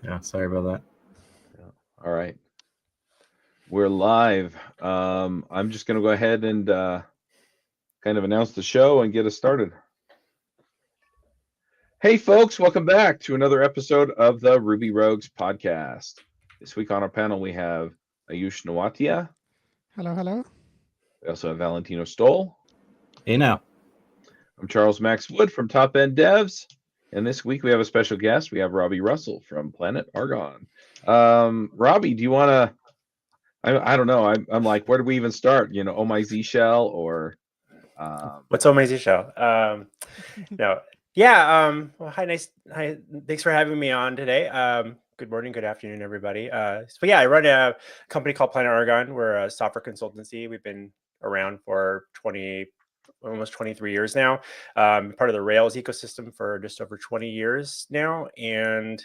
Yeah, sorry about that. Yeah. All right. We're live. I'm just going to go ahead and kind of announce the show and get us started. Hey, folks, welcome back to another episode of the Ruby Rogues podcast. This week on our panel, we have Ayush Nawatia. Hello, hello. We also have Valentino Stoll. Hey now. I'm Charles Max Wood from Top End Devs. And this week we have a special guest. We have Robby Russell from Planet Argon. Robby, do you want to? I don't know. I'm like, where do we even start? Oh my Z shell or What's on my Z shell? No, yeah. Well, hi, thanks for having me on today. Good morning, good afternoon, everybody. So yeah, I run a company called Planet Argon. We're a software consultancy. We've been around for almost 23 years now. Part of the Rails ecosystem for just over 20 years now, and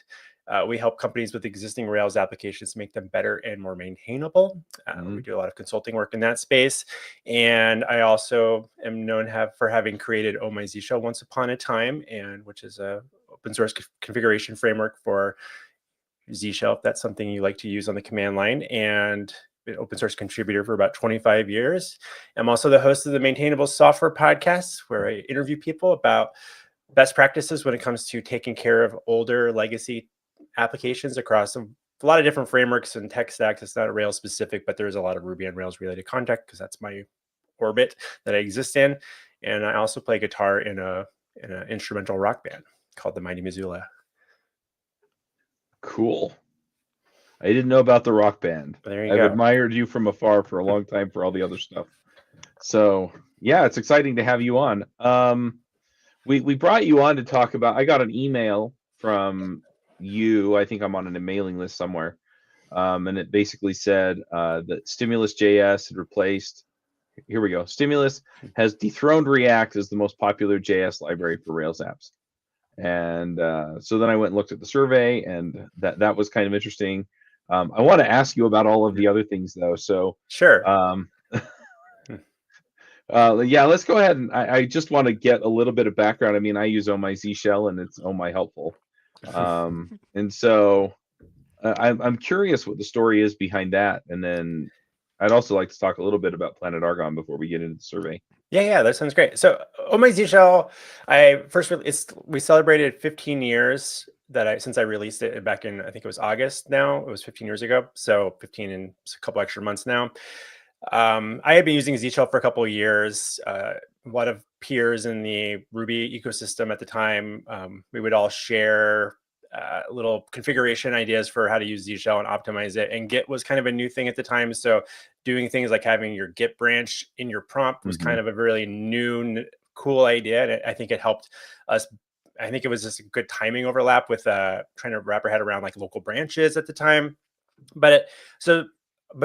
we help companies with existing Rails applications make them better and more maintainable. We do a lot of consulting work in that space. And I also am known for having created Oh My Z Shell once upon a time, which is a open source configuration framework for Z Shell, if that's something you like to use on the command line. And been open source contributor for about 25 years. I'm also the host of the Maintainable Software podcast, where I interview people about best practices when it comes to taking care of older legacy applications across a lot of different frameworks and tech stacks. It's not Rails specific, but there's a lot of Ruby on Rails related content because that's my orbit that I exist in. And I also play guitar in an instrumental rock band called the Mighty Missoula. Cool. I didn't know about the rock band. There you I've go. admired you from afar for a long time for all the other stuff. So yeah, it's exciting to have you on. We brought you on to talk about. I got an email from you. I think I'm on a mailing list somewhere, and it basically said that Stimulus.js had replaced. Here we go. Stimulus has dethroned React as the most popular JS library for Rails apps. And so then I went and looked at the survey, and that was kind of interesting. I want to ask you about all of the other things, though. So sure. Yeah, let's go ahead. And I just want to get a little bit of background. I mean, I use Oh My Z Shell, and it's Oh My helpful. And so I'm curious what the story is behind that. And then I'd also like to talk a little bit about Planet Argon before we get into the survey. Yeah, that sounds great. So, Oh My Z Shell, we celebrated 15 years since I released it back in, I think it was August now. It was 15 years ago. So 15 and a couple extra months now. I had been using Z Shell for a couple of years. A lot of peers in the Ruby ecosystem at the time, we would all share little configuration ideas for how to use Z Shell and optimize it. And Git was kind of a new thing at the time. So doing things like having your Git branch in your prompt was kind of a really new, cool idea. And I think it helped us. I think it was just a good timing overlap with trying to wrap our head around like local branches at the time. But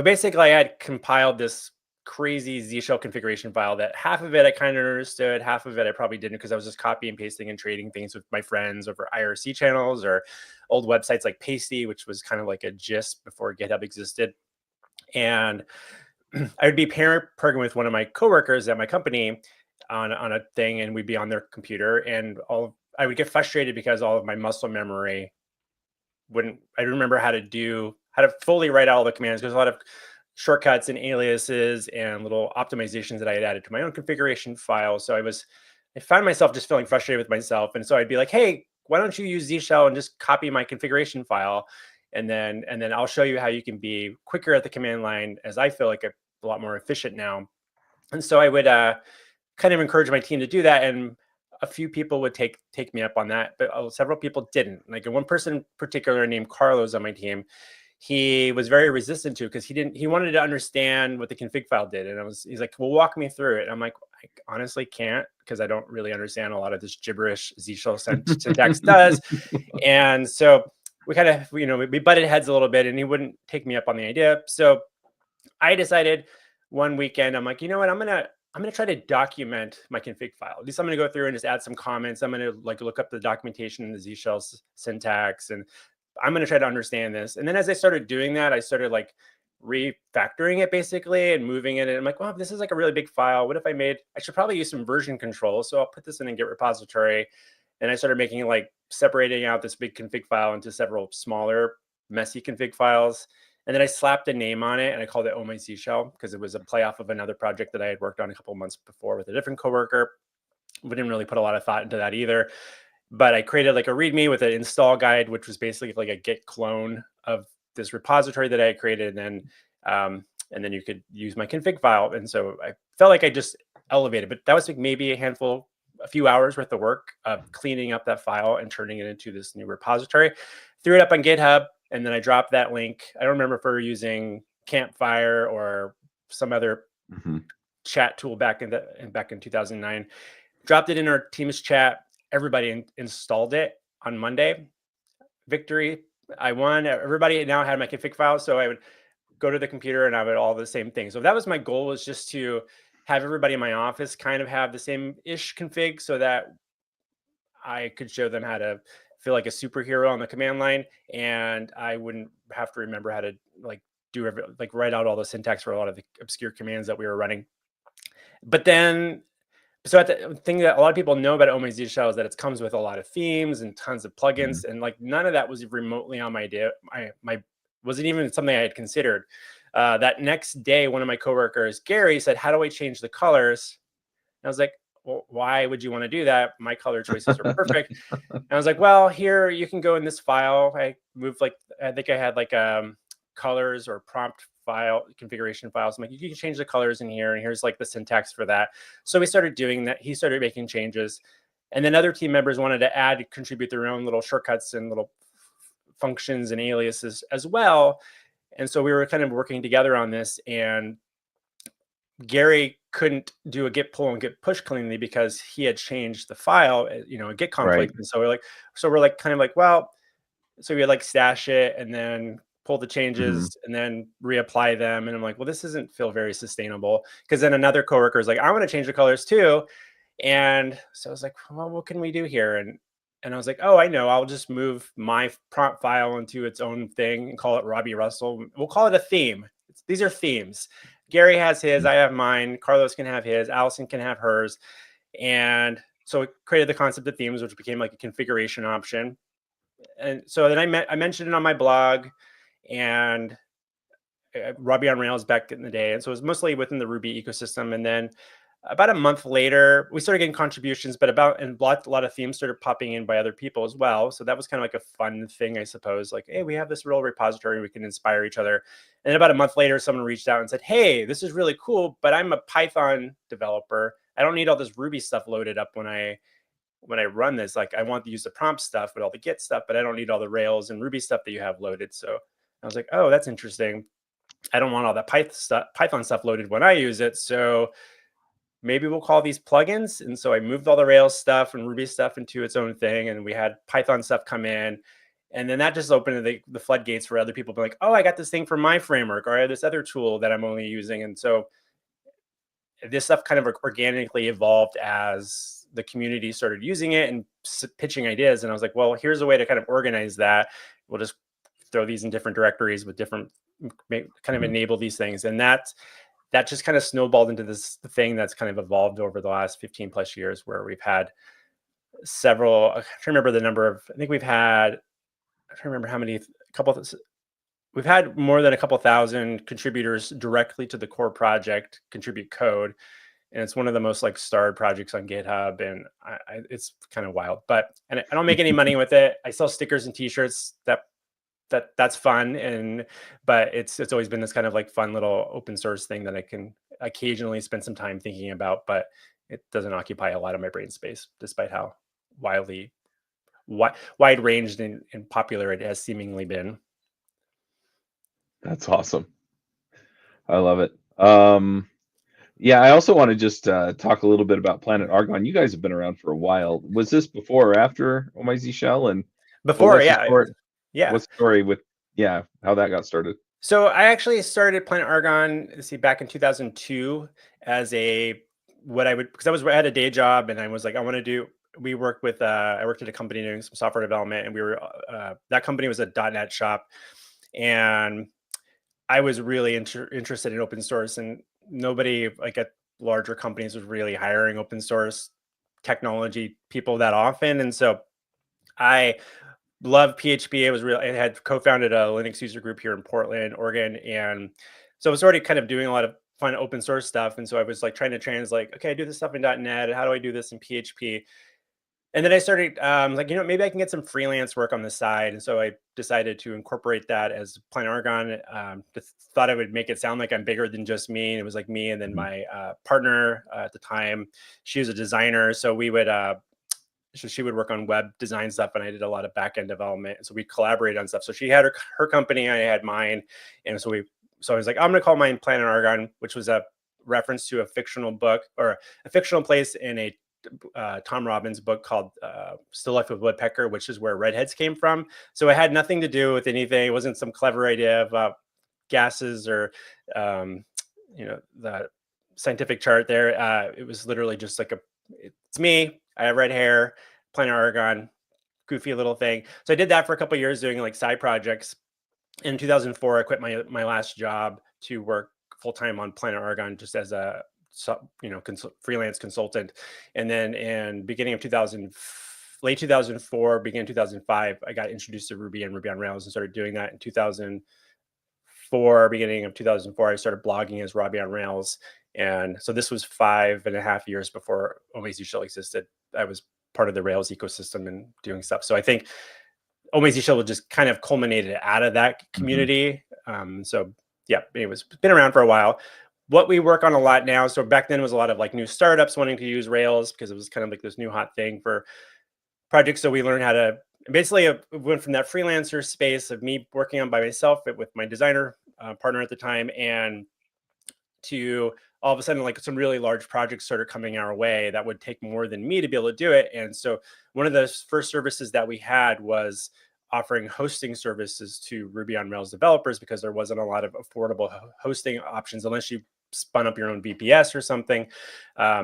basically I had compiled this crazy Z Shell configuration file that half of it I kind of understood, half of it I probably didn't, because I was just copying and pasting and trading things with my friends over IRC channels or old websites like Pasty, which was kind of like a gist before GitHub existed. And I would be pair programming with one of my coworkers at my company on a thing, and we'd be on their computer, and I would get frustrated because all of my muscle memory I remember how to fully write out all the commands. There's a lot of shortcuts and aliases and little optimizations that I had added to my own configuration file. So I found myself just feeling frustrated with myself. And so I'd be like, hey, why don't you use Z Shell and just copy my configuration file? And then I'll show you how you can be quicker at the command line, as I feel like a lot more efficient now. And so I would kind of encourage my team to do that. And a few people would take me up on that, but several people didn't. Like one person in particular named Carlos on my team, he was very resistant to it because he wanted to understand what the config file did. And he's like, well, walk me through it. And I'm like, I honestly can't, because I don't really understand a lot of this gibberish Z Shell syntax does. And so we kind of, we butted heads a little bit, and he wouldn't take me up on the idea. So I decided one weekend, I'm like, you know what, I'm going to try to document my config file. At least I'm going to go through and just add some comments. I'm going to look up the documentation in the Z Shell syntax, and I'm going to try to understand this. And then as I started doing that, I started refactoring it basically and moving it. And I'm like, well, this is like a really big file. What if I should probably use some version control. So I'll put this in a Git repository. And I started making like separating out this big config file into several smaller, messy config files. And then I slapped a name on it and I called it Oh My Z Shell because it was a play off of another project that I had worked on a couple of months before with a different coworker. We didn't really put a lot of thought into that either. But I created like a README with an install guide, which was basically like a Git clone of this repository that I had created. And then you could use my config file. And so I felt like I just elevated, but that was like maybe a few hours worth of work of cleaning up that file and turning it into this new repository. Threw it up on GitHub, and then I dropped that link. I don't remember if we were using Campfire or some other chat tool back in 2009. Dropped it in our Teams chat. Everybody installed it on Monday. Victory. I won. Everybody now had my config file. So I would go to the computer and I would all the same thing. So that was my goal, was just to have everybody in my office kind of have the same-ish config so that I could show them how to feel like a superhero on the command line. And I wouldn't have to remember how to write out all the syntax for a lot of the obscure commands that we were running. But then, so the thing that a lot of people know about Oh My Z Shell is that it comes with a lot of themes and tons of plugins, and like none of that was remotely on my idea. My wasn't even something I had considered. That next day, one of my coworkers, Gary, said, "How do I change the colors?" And I was like, "Well, why would you want to do that? My color choices are perfect." And I was like, "Well, here you can go in this file." I moved I think I had colors or prompt file configuration files. I'm like, you can change the colors in here, and here's like the syntax for that. So we started doing that. He started making changes, and then other team members wanted to contribute their own little shortcuts and little functions and aliases as well. And so we were kind of working together on this, and Gary couldn't do a git pull and git push cleanly because he had changed the file, a git conflict. Right. And so we're kind of like, well, so we would stash it and then pull the changes and then reapply them. And I'm like, well, this doesn't feel very sustainable. Because then another coworker is like, I want to change the colors too. And so I was like, well, what can we do here? And I was like, oh, I know. I'll just move my prompt file into its own thing and call it Robby Russell. We'll call it a theme. These are themes. Gary has his, I have mine. Carlos can have his. Allison can have hers. And so it created the concept of themes, which became like a configuration option. And so then I mentioned it on my blog, and Ruby on Rails back in the day. And so it was mostly within the Ruby ecosystem. And then about a month later, we started getting contributions, but a lot of themes started popping in by other people as well. So that was kind of like a fun thing, I suppose. Like, hey, we have this real repository, we can inspire each other. And then about a month later, someone reached out and said, hey, this is really cool, but I'm a Python developer. I don't need all this Ruby stuff loaded up when I run this. Like, I want to use the prompt stuff with all the Git stuff, but I don't need all the Rails and Ruby stuff that you have loaded. So I was like, oh, that's interesting. I don't want all that Python stuff loaded when I use it. So maybe we'll call these plugins. And so I moved all the Rails stuff and Ruby stuff into its own thing. And we had Python stuff come in. And then that just opened the floodgates for other people to be like, oh, I got this thing for my framework, or I have this other tool that I'm only using. And so this stuff kind of organically evolved as the community started using it and pitching ideas. And I was like, well, here's a way to kind of organize that. We'll just throw these in different directories with different, kind of enable these things. And that just kind of snowballed into this thing that's kind of evolved over the last 15 plus years, where we've had several, I can't remember the number of, I think we've had, I don't remember how many, we've had more than a couple thousand contributors directly to the core project contribute code. And it's one of the most starred projects on GitHub. And it's kind of wild, and I don't make any money with it. I sell stickers and t-shirts. That's fun. But it's always been this kind of fun little open source thing that I can occasionally spend some time thinking about, but it doesn't occupy a lot of my brain space, despite how wide ranged and popular it has seemingly been. That's awesome. I love it. Yeah, I also want to just talk a little bit about Planet Argo. You guys have been around for a while. Was this before or after Oh My Z Shell? And before, yeah. Yeah. What story with how that got started? So I actually started Planet Argon, back in 2002 as because I had a day job, and I was like, we worked with, I worked at a company doing some software development, and we were, that company was a .NET shop, and I was really interested in open source, and nobody at larger companies was really hiring open source technology people that often. And so I love PHP. I had co-founded a Linux user group here in Portland, Oregon. And so I was already kind of doing a lot of fun open source stuff. And so I was like trying to translate, okay, I do this stuff in .NET. How do I do this in PHP? And then I started like, maybe I can get some freelance work on the side. And so I decided to incorporate that as Planet Argon. Just thought I would make it sound like I'm bigger than just me. And it was like me and then my partner at the time. She was a designer. So we would, so she would work on web design stuff and I did a lot of back-end development. So we collaborated on stuff. So she had her company, I had mine. And so I was like, I'm going to call mine Planet Argon, which was a reference to a fictional book or a fictional place in a Tom Robbins book called Still Life of Woodpecker, which is where redheads came from. So it had nothing to do with anything. It wasn't some clever idea about gases or, the scientific chart there. It was literally just like it's me. I have red hair, Planet Argon, goofy little thing. So I did that for a couple of years doing like side projects. In 2004, I quit my last job to work full-time on Planet Argon just as a freelance consultant. And then in beginning of late 2004, beginning 2005, I got introduced to Ruby and Ruby on Rails and started doing that in 2004. Beginning of 2004, I started blogging as Robby on Rails. And so this was 5.5 years before Omaze Shell existed. I was part of the Rails ecosystem and doing stuff. So I think Omaze Shell just kind of culminated out of that community. So yeah, anyways, it's been around for a while. What we work on a lot now. So back then was a lot of like new startups wanting to use Rails because it was kind of like this new hot thing for projects. So we learned how to basically went from that freelancer space of me working on by myself with my designer partner at the time, and to all of a sudden like some really large projects started coming our way that would take more than me to be able to do it. And so one of the first services that we had was offering hosting services to Ruby on Rails developers because there wasn't a lot of affordable hosting options unless you spun up your own VPS or something.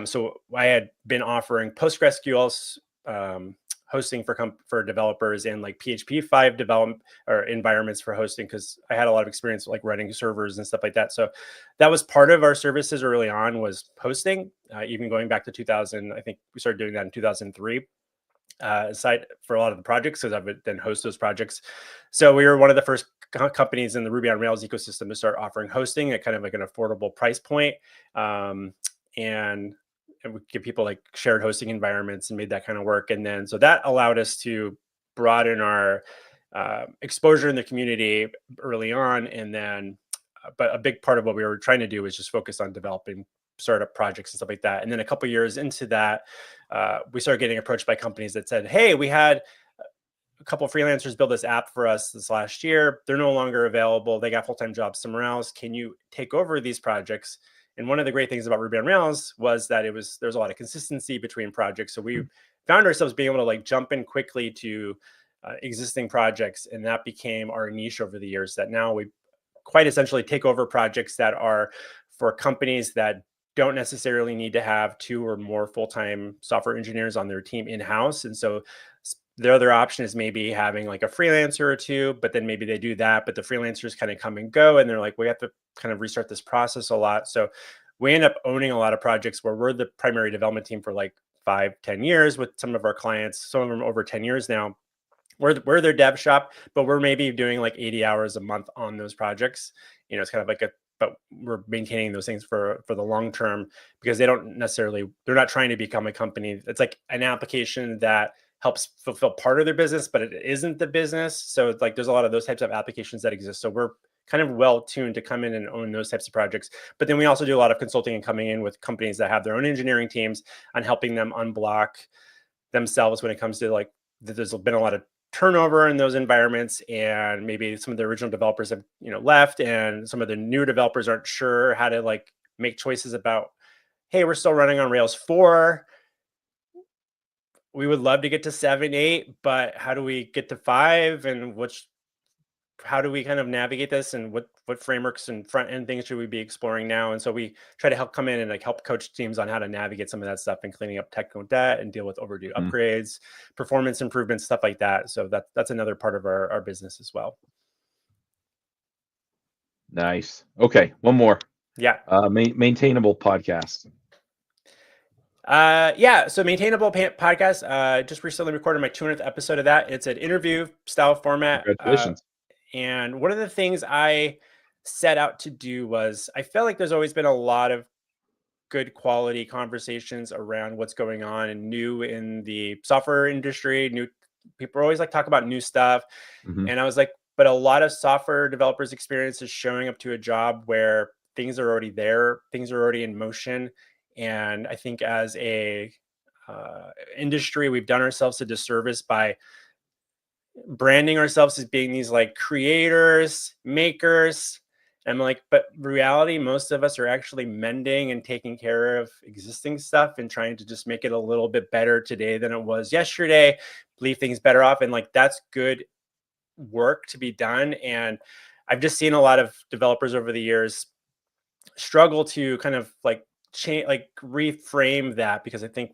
So I had been offering PostgreSQL hosting for developers and like PHP 5 development or environments for hosting because I had a lot of experience like running servers and stuff like that. So that was part of our services early on was hosting, even going back to 2000. I think we started doing that in 2003. Aside for a lot of the projects, because I would then host those projects. So we were one of the first companies in the Ruby on Rails ecosystem to start offering hosting at kind of like an affordable price point. And we give people like shared hosting environments and made that kind of work. And then, so that allowed us to broaden our exposure in the community early on. And then, but a big part of what we were trying to do was just focus on developing startup projects and stuff like that. And then a couple of years into that, we started getting approached by companies that said, hey, we had a couple of freelancers build this app for us this last year. They're no longer available. They got full-time jobs somewhere else. Can you take over these projects? And one of the great things about Ruby on Rails was that there's a lot of consistency between projects. So we found ourselves being able to like jump in quickly to existing projects. And that became our niche over the years, that now we quite essentially take over projects that are for companies that don't necessarily need to have 2 or more full-time software engineers on their team in-house. And so the other option is maybe having like a freelancer or 2, but then maybe they do that, but the freelancers kind of come and go. And they're like, we have to kind of restart this process a lot. So we end up owning a lot of projects where we're the primary development team for like 5-10 years with some of our clients, some of them over 10 years now. We're their dev shop, but we're maybe doing like 80 hours a month on those projects. It's kind of like but we're maintaining those things for the long term because they're not trying to become a company. It's like an application that helps fulfill part of their business, but it isn't the business. So it's like, there's a lot of those types of applications that exist. So we're kind of well tuned to come in and own those types of projects. But then we also do a lot of consulting and coming in with companies that have their own engineering teams and helping them unblock themselves when it comes to like, there's been a lot of turnover in those environments, and maybe some of the original developers have left, and some of the new developers aren't sure how to like make choices about, hey, we're still running on Rails 4. We would love to get to 7, 8, but how do we get to 5? And how do we kind of navigate this? And what frameworks and front end things should we be exploring now? And so we try to come in and like help coach teams on how to navigate some of that stuff and cleaning up technical debt and deal with overdue upgrades, performance improvements, stuff like that. So that's another part of our business as well. Nice. Okay, one more. Yeah. Maintainable podcast. Yeah, so Maintainable Podcast, just recently recorded my 200th episode of that. It's an interview style format. Congratulations. And one of the things I set out to do was I felt like there's always been a lot of good quality conversations around what's going on and new in the software industry. New people always like talk about new stuff. Mhm. And I was like, but a lot of software developers experience is showing up to a job where things are already there, things are already in motion. And I think as a industry, we've done ourselves a disservice by branding ourselves as being these like creators, makers. And I'm like, but reality, most of us are actually mending and taking care of existing stuff and trying to just make it a little bit better today than it was yesterday, leave things better off. And like, that's good work to be done. And I've just seen a lot of developers over the years struggle to kind of like change, like reframe that, because I think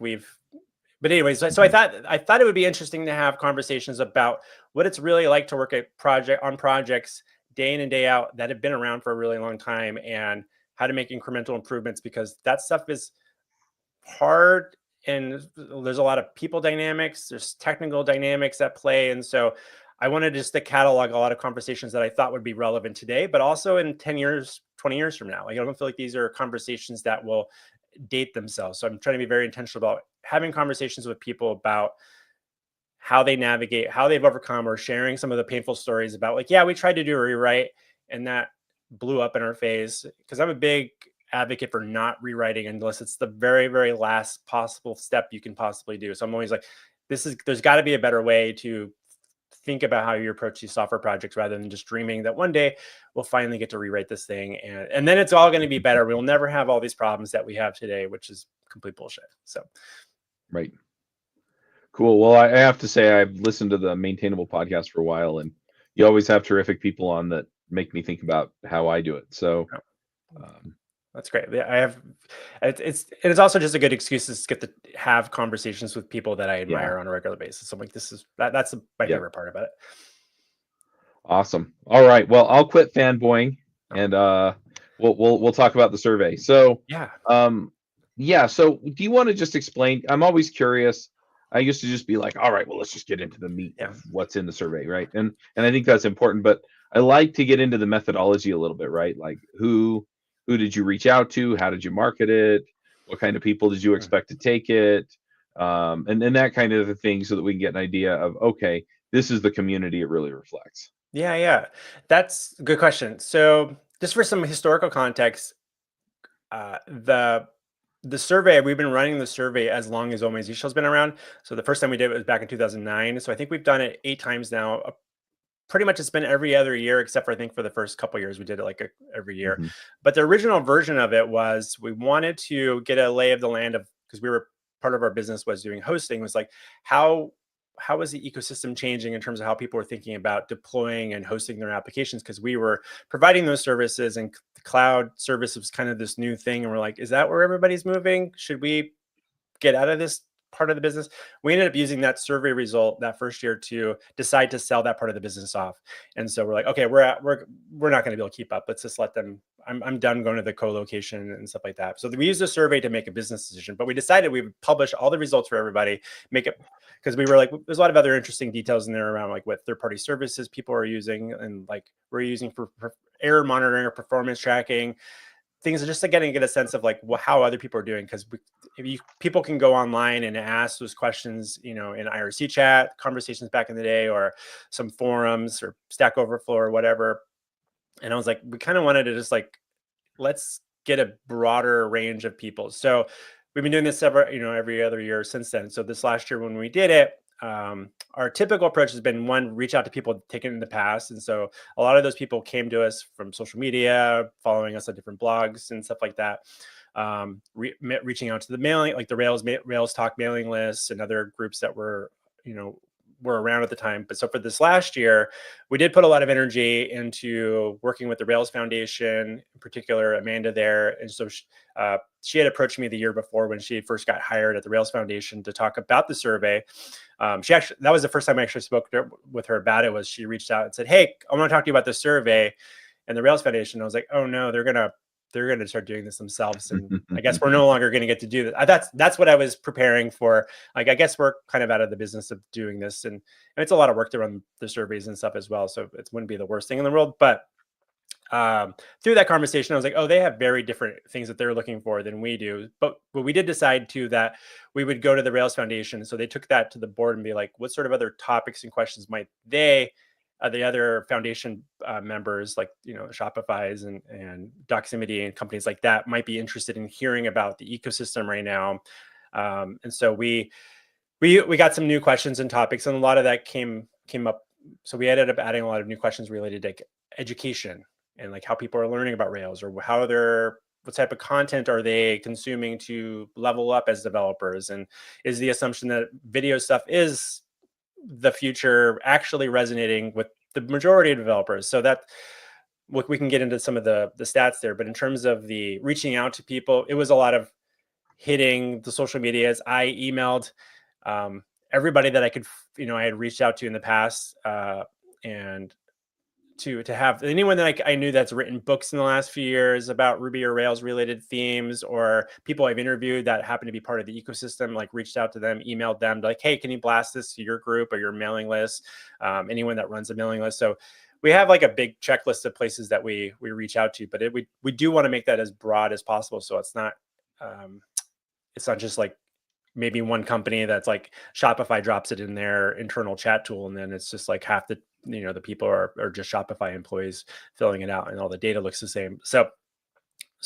but anyways, so I thought it would be interesting to have conversations about what it's really like to work on projects day in and day out that have been around for a really long time, and how to make incremental improvements, because that stuff is hard, and there's a lot of people dynamics, there's technical dynamics at play. And so I wanted just to catalog a lot of conversations that I thought would be relevant today, but also in 10 years, 20 years from now. Like, I don't feel like these are conversations that will date themselves. So I'm trying to be very intentional about having conversations with people about how they navigate, how they've overcome, or sharing some of the painful stories about like, yeah, we tried to do a rewrite and that blew up in our face. Because I'm a big advocate for not rewriting unless it's the very, very last possible step you can possibly do. So I'm always like, there's got to be a better way to think about how you approach these software projects, rather than just dreaming that one day we'll finally get to rewrite this thing and then it's all going to be better. We'll never have all these problems that we have today, which is complete bullshit. So Right. Cool. Well, I have to say I've listened to the Maintainable podcast for a while, and you always have terrific people on that make me think about how I do it. So, um, that's great. Yeah, it's also just a good excuse to get to have conversations with people that I yeah, admire on a regular basis. So I'm like, that's my yeah, favorite part about it. awesome. All right. Well, I'll quit fanboying, and we'll talk about the survey. So, Yeah. yeah. So, do you want to just explain? I'm always curious. I used to just be like, all right, well, let's just get into the meat Yeah. of what's in the survey, right? And I think that's important, but I like to get into the methodology a little bit, right? Like who did you reach out to? How did you market it? What kind of people did you expect to take it? And that kind of a thing, so that we can get an idea of, okay, this is the community it really reflects. Yeah. That's a good question. So just for some historical context, uh, the the survey, we've been running the survey as long as Omei has been around. So the first time we did it was back in 2009. So I think we've done it 8 times now. Pretty much it's been every other year, except for I think for the first couple of years we did it like every year. Hmm. But the original version of it was we wanted to get a lay of the land of, because we were part of our business was doing hosting, was like how was the ecosystem changing in terms of how people were thinking about deploying and hosting their applications, because we were providing those services and the cloud service was kind of this new thing, and we're like, is that where everybody's moving? Should we get out of this part of the business? We ended up using that survey result that first year to decide to sell that part of the business off. And so we're like, okay, we're not going to be able to keep up. Let's just let them. I'm done going to the co-location and stuff like that. So we used the survey to make a business decision, but we decided we would publish all the results for everybody, make it, because we were like, there's a lot of other interesting details in there around like what third-party services people are using, and like we're using for error monitoring or performance tracking, things just to get a sense of like how other people are doing. Because people can go online and ask those questions, in IRC chat conversations back in the day, or some forums or Stack Overflow or whatever. And I was like, we kind of wanted to just like, let's get a broader range of people. So we've been doing this every other year since then. So this last year when we did it, our typical approach has been, one, reach out to people taken in the past. And so a lot of those people came to us from social media, following us on different blogs and stuff like that. Reaching out to the mailing, like the Rails Talk mailing lists and other groups that were around at the time. But so for this last year, we did put a lot of energy into working with the Rails Foundation, in particular Amanda there. And so she had approached me the year before when she first got hired at the Rails Foundation to talk about the survey. That was the first time I actually spoke with her about it. Was she reached out and said, "Hey, I want to talk to you about this survey," and the Rails Foundation. I was like, "Oh no, they're gonna they're going to start doing this themselves. And I guess we're no longer going to get to do that. That's what I was preparing for. Like, I guess we're kind of out of the business of doing this, and it's a lot of work to run the surveys and stuff as well. So it wouldn't be the worst thing in the world. But through that conversation, I was like, oh, they have very different things that they're looking for than we do. But we did decide too that we would go to the Rails Foundation. So they took that to the board and be like, what sort of other topics and questions might they, the other foundation members, like, you know, Shopify's and Doximity and companies like that, might be interested in hearing about the ecosystem right now. And so we got some new questions and topics, and a lot of that came up. So we ended up adding a lot of new questions related to education and like how people are learning about Rails, or what type of content are they consuming to level up as developers, and is the assumption that video stuff is the future actually resonating with the majority of developers. So that we can get into some of the stats there, but in terms of the reaching out to people, it was a lot of hitting the social medias. I emailed everybody that I could, you know, I had reached out to in the past, and to have anyone that I knew that's written books in the last few years about Ruby or Rails related themes, or people I've interviewed that happen to be part of the ecosystem, like reached out to them, emailed them like, hey, can you blast this to your group or your mailing list? Anyone that runs a mailing list. So we have like a big checklist of places that we reach out to, but we do want to make that as broad as possible. So it's not just like maybe one company that's like Shopify drops it in their internal chat tool, and then it's just like half the, you know, the people are just Shopify employees filling it out, and all the data looks the same. So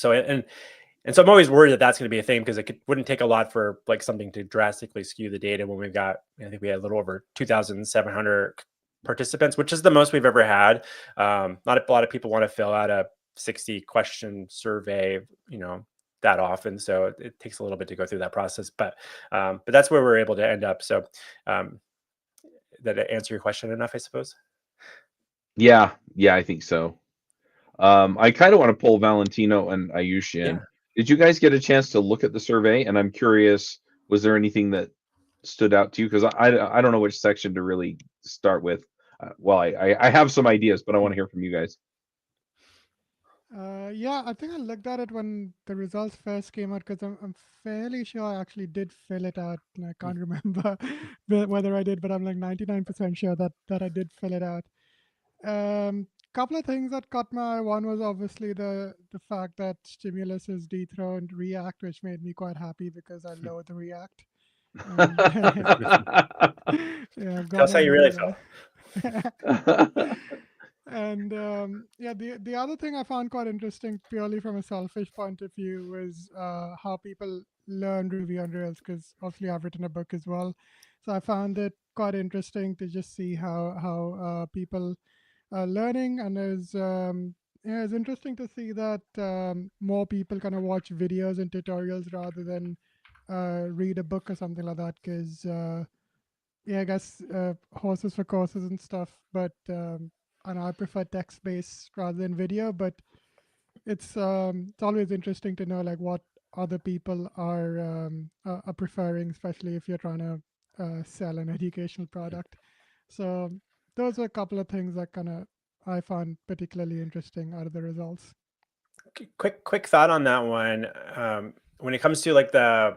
I'm always worried that that's going to be a thing, because it wouldn't take a lot for like something to drastically skew the data when we've got, I think we had a little over 2,700 participants, which is the most we've ever had. Not a lot of people want to fill out a 60 question survey, you know, that often. So it takes a little bit to go through that process, but that's where we're able to end up. So that answer your question enough, I suppose? Yeah, I think so. I kind of want to pull Valentino and Ayush in. Yeah. Did you guys get a chance to look at the survey? And I'm curious, was there anything that stood out to you? Because I don't know which section to really start with. Well, I have some ideas, but I want to hear from you guys. Yeah, I think I looked at it when the results first came out, because I'm fairly sure I actually did fill it out. And I can't remember whether I did, but I'm like 99% sure that I did fill it out. Couple of things that caught my eye. One was obviously the fact that Stimulus has dethroned React, which made me quite happy because I loathe React. And yeah, I've Tell us how you really felt. And yeah, the other thing I found quite interesting, purely from a selfish point of view, was how people learn Ruby on Rails, because obviously I've written a book as well. So I found it quite interesting to just see how people are learning, and yeah, it's interesting to see that more people kind of watch videos and tutorials rather than read a book or something like that, because yeah, I guess horses for courses and stuff, but and I prefer text-based rather than video. But it's always interesting to know like what other people are preferring, especially if you're trying to sell an educational product. So those are a couple of things that kind of I found particularly interesting out of the results. Quick thought on that one. When it comes to like I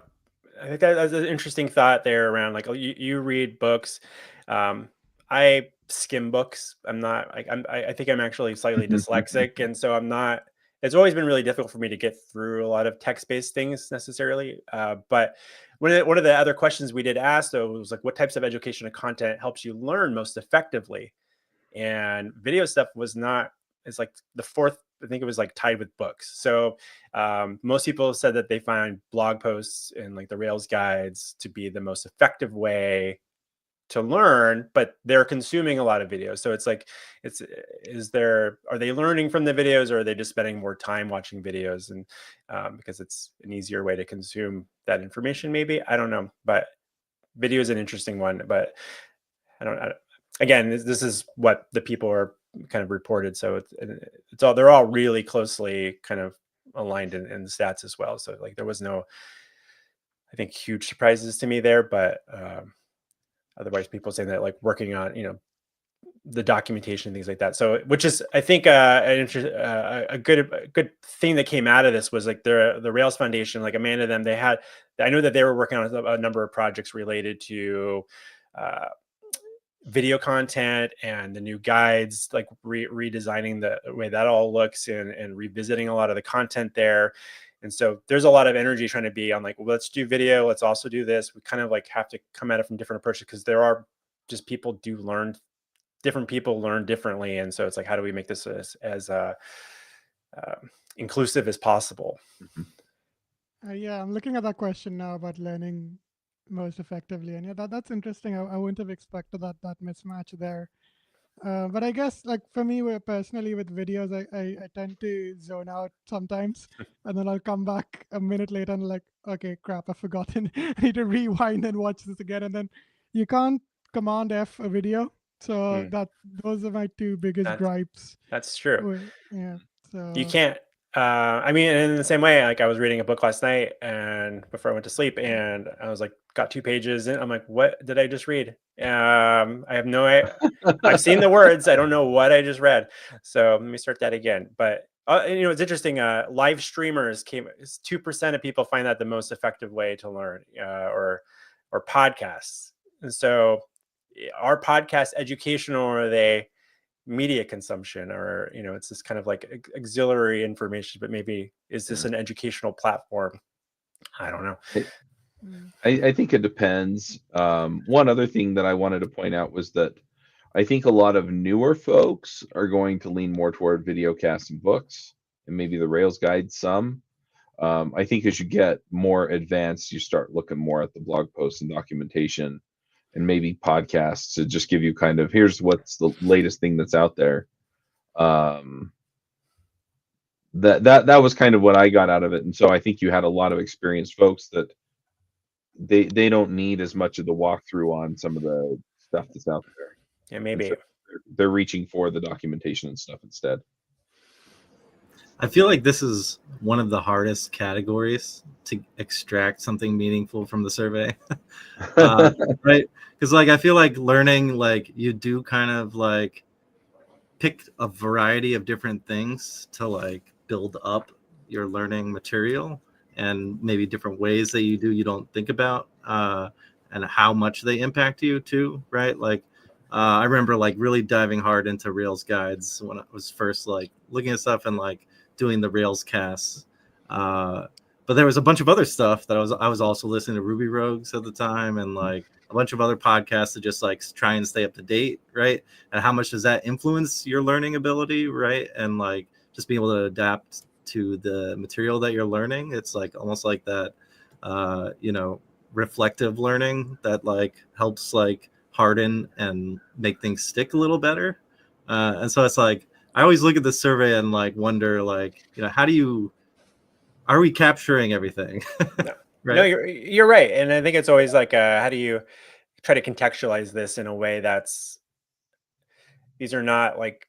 think that's an interesting thought there around like, you read books. I skim books. I'm not like I think I'm actually slightly dyslexic, and so I'm not. It's always been really difficult for me to get through a lot of text-based things necessarily. But one of the other questions we did ask though was like, what types of educational content helps you learn most effectively? And video stuff was not. It's like the fourth. I think it was like tied with books. So most people said that they find blog posts and like the Rails guides to be the most effective way to learn, but they're consuming a lot of videos. So it's like, are they learning from the videos, or are they just spending more time watching videos? And because it's an easier way to consume that information, maybe, I don't know, but video is an interesting one, but again, this is what the people are kind of reported. So they're all really closely kind of aligned in the stats as well. So like there was no, I think, huge surprises to me there, but otherwise people saying that like working on, the documentation, things like that. So, which is, I think, a good thing that came out of this was like the Rails Foundation, like Amanda, them, they had, I know that they were working on a number of projects related to video content and the new guides, like redesigning the way that all looks and revisiting a lot of the content there. And so there's a lot of energy trying to be on like, well, let's do video. Let's also do this. We kind of like have to come at it from different approaches because there are just different people learn differently. And so it's like, how do we make this as inclusive as possible? Yeah, I'm looking at that question now about learning most effectively, and yeah, that's interesting. I wouldn't have expected that mismatch there. But I guess like for me, personally with videos, I tend to zone out sometimes, and then I'll come back a minute later and like, okay, crap, I've forgotten. I need to rewind and watch this again, and then you can't Command F a video, so those are my two biggest gripes. That's true. Yeah, so you can't. I mean, in the same way, like I was reading a book last night and before I went to sleep, and I was like, got 2 pages in. I'm like, what did I just read? I have no idea. I've seen the words. I don't know what I just read. So let me start that again. But it's interesting. Live streamers 2% of people find that the most effective way to learn, or podcasts. And so, are podcasts educational, or are they media consumption, or it's this kind of like auxiliary information, but maybe is this an educational platform? I don't know. I think it depends. One other thing that I wanted to point out was that I think a lot of newer folks are going to lean more toward video casts and books, and maybe the Rails guide some. I think as you get more advanced, you start looking more at the blog posts and documentation, and maybe podcasts to just give you kind of, here's what's the latest thing that's out there. That was kind of what I got out of it. And so I think you had a lot of experienced folks that they don't need as much of the walkthrough on some of the stuff that's out there. Yeah, maybe. So they're reaching for the documentation and stuff instead. I feel like this is one of the hardest categories to extract something meaningful from the survey, right? Because like I feel like learning, like you do kind of like pick a variety of different things to like build up your learning material, and maybe different ways that you don't think about, and how much they impact you too, right? Like I remember like really diving hard into Rails guides when I was first like looking at stuff and like doing the Rails casts, but there was a bunch of other stuff that I was also listening to Ruby Rogues at the time, and like a bunch of other podcasts to just like try and stay up to date, right? And how much does that influence your learning ability, right? And like just being able to adapt to the material that you're learning. It's like almost like that, reflective learning that like helps like harden and make things stick a little better. And so it's like I always look at the survey and like wonder, like, are we capturing everything? No. Right? No, you're right, and I think it's always like, how do you try to contextualize this in a way that's, these are not like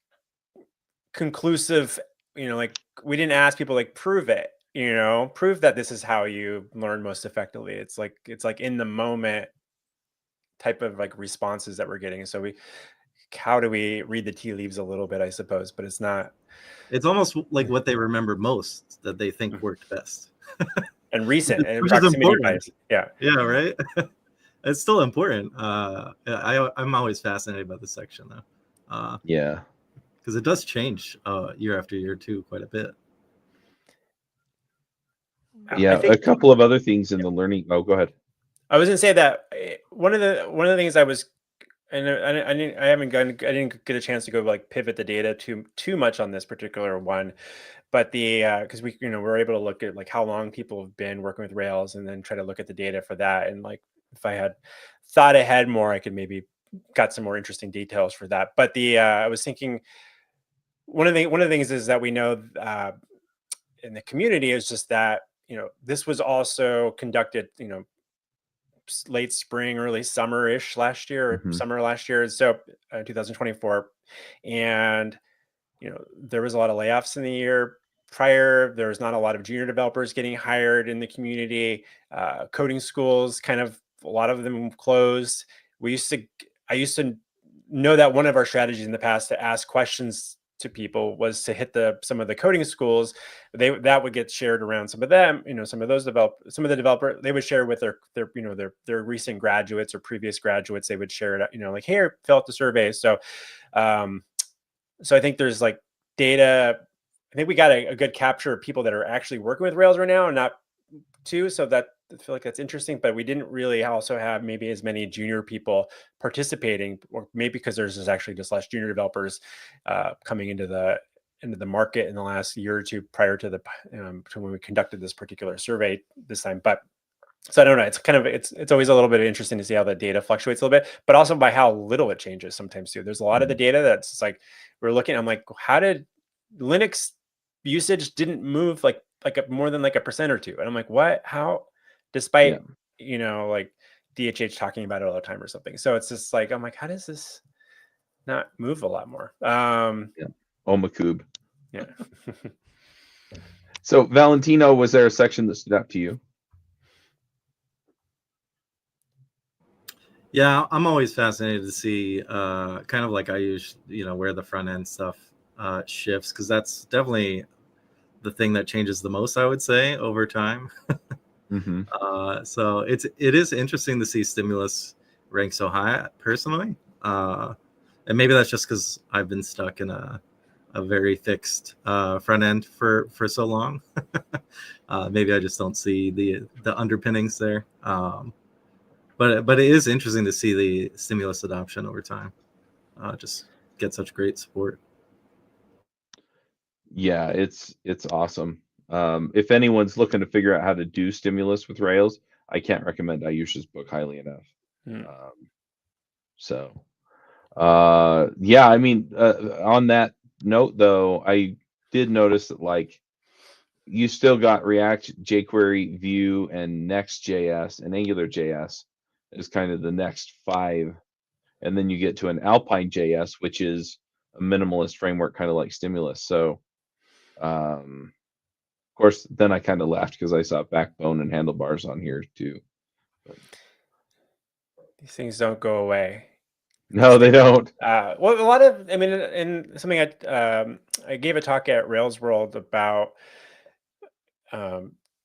conclusive. Like we didn't ask people like prove it. Prove that this is how you learn most effectively. It's like in the moment type of like responses that we're getting. So how do we read the tea leaves a little bit, I suppose, but it's not. It's almost like what they remember most that they think worked best. And recent and which is important. Bias. Yeah, right. It's still important. I'm always fascinated by this section though. Yeah, because it does change year after year too, quite a bit. Yeah, a couple of other things in the learning. Oh, go ahead. I was gonna say that one of the things I was, and I didn't get a chance to go like pivot the data too much on this particular one, but because we're able to look at like how long people have been working with Rails, and then try to look at the data for that. And like if I had thought ahead more, I could maybe got some more interesting details for that. But I was thinking one of the things is that we know in the community is just that this was also conducted late spring, early summer-ish last year, summer last year, so 2024, and there was a lot of layoffs in the year prior. There was not a lot of junior developers getting hired in the community. Coding schools, kind of a lot of them closed. I used to know that one of our strategies in the past to ask questions to people was to hit some of the coding schools. That would get shared around some of them, some of the developer, they would share with their recent graduates or previous graduates. They would share it, like, here, fill out the survey. So I think there's like data. I think we got a good capture of people that are actually working with Rails right now, and not too. So that, I feel like that's interesting, but we didn't really also have maybe as many junior people participating, or maybe because there's actually just less junior developers coming into the market in the last year or two prior to to when we conducted this particular survey this time. But so I don't know. It's kind of it's always a little bit interesting to see how the data fluctuates a little bit, but also by how little it changes sometimes too. There's a lot of the data that's just like we're looking. I'm like, how did Linux usage didn't move like more than like 1% or 2%? And I'm like, what? How? Despite like DHH talking about it all the time or something. So it's just like I'm like, how does this not move a lot more? Omakub. Yeah. So Valentino, was there a section that stood out to you? Yeah, I'm always fascinated to see kind of like I use, where the front end stuff shifts, because that's definitely the thing that changes the most, I would say, over time. Mm-hmm. So it is interesting to see stimulus rank so high personally. And maybe that's just because I've been stuck in a very fixed front end for so long. Maybe I just don't see the underpinnings there. But it is interesting to see the stimulus adoption over time. Just get such great support. Yeah, it's awesome. If anyone's looking to figure out how to do stimulus with Rails, I can't recommend Ayush's book highly enough. Yeah, I mean, on that note though, I did notice that like you still got React, jQuery, Vue, and Next.js and AngularJS is kind of the next 5, and then you get to an Alpine JS, which is a minimalist framework, kind of like Stimulus. So, of course, then I kind of laughed because I saw Backbone and Handlebars on here too. But these things don't go away. No, they don't. Well, a lot of, I mean, and something I gave a talk at Rails World about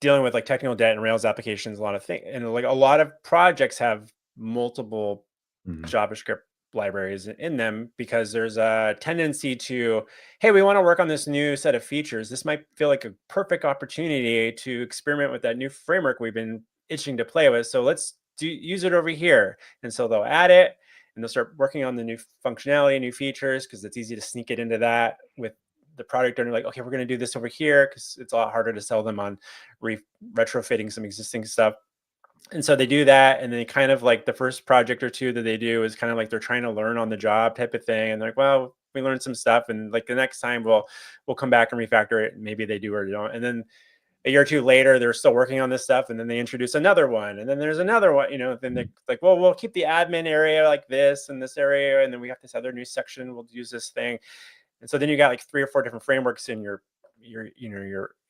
dealing with like technical debt and Rails applications, a lot of things, and like a lot of projects have multiple JavaScript libraries in them because there's a tendency to, hey, we want to work on this new set of features. This might feel like a perfect opportunity to experiment with that new framework we've been itching to play with. So let's use it over here. And so they'll add it and they'll start working on the new functionality, new features, because it's easy to sneak it into that with the product owner, like, okay, we're going to do this over here because it's a lot harder to sell them on retrofitting some existing stuff. And so they do that, and then kind of like the first project or two that they do is kind of like they're trying to learn on the job type of thing. And they're like, well, we learned some stuff, and like the next time we'll come back and refactor it. Maybe they do or don't. And then a year or two later, they're still working on this stuff, and then they introduce another one, and then there's another one. Then they're like, well, we'll keep the admin area like this and this area, and then we got this other new section. We'll use this thing. And so then you got like 3 or 4 different frameworks in your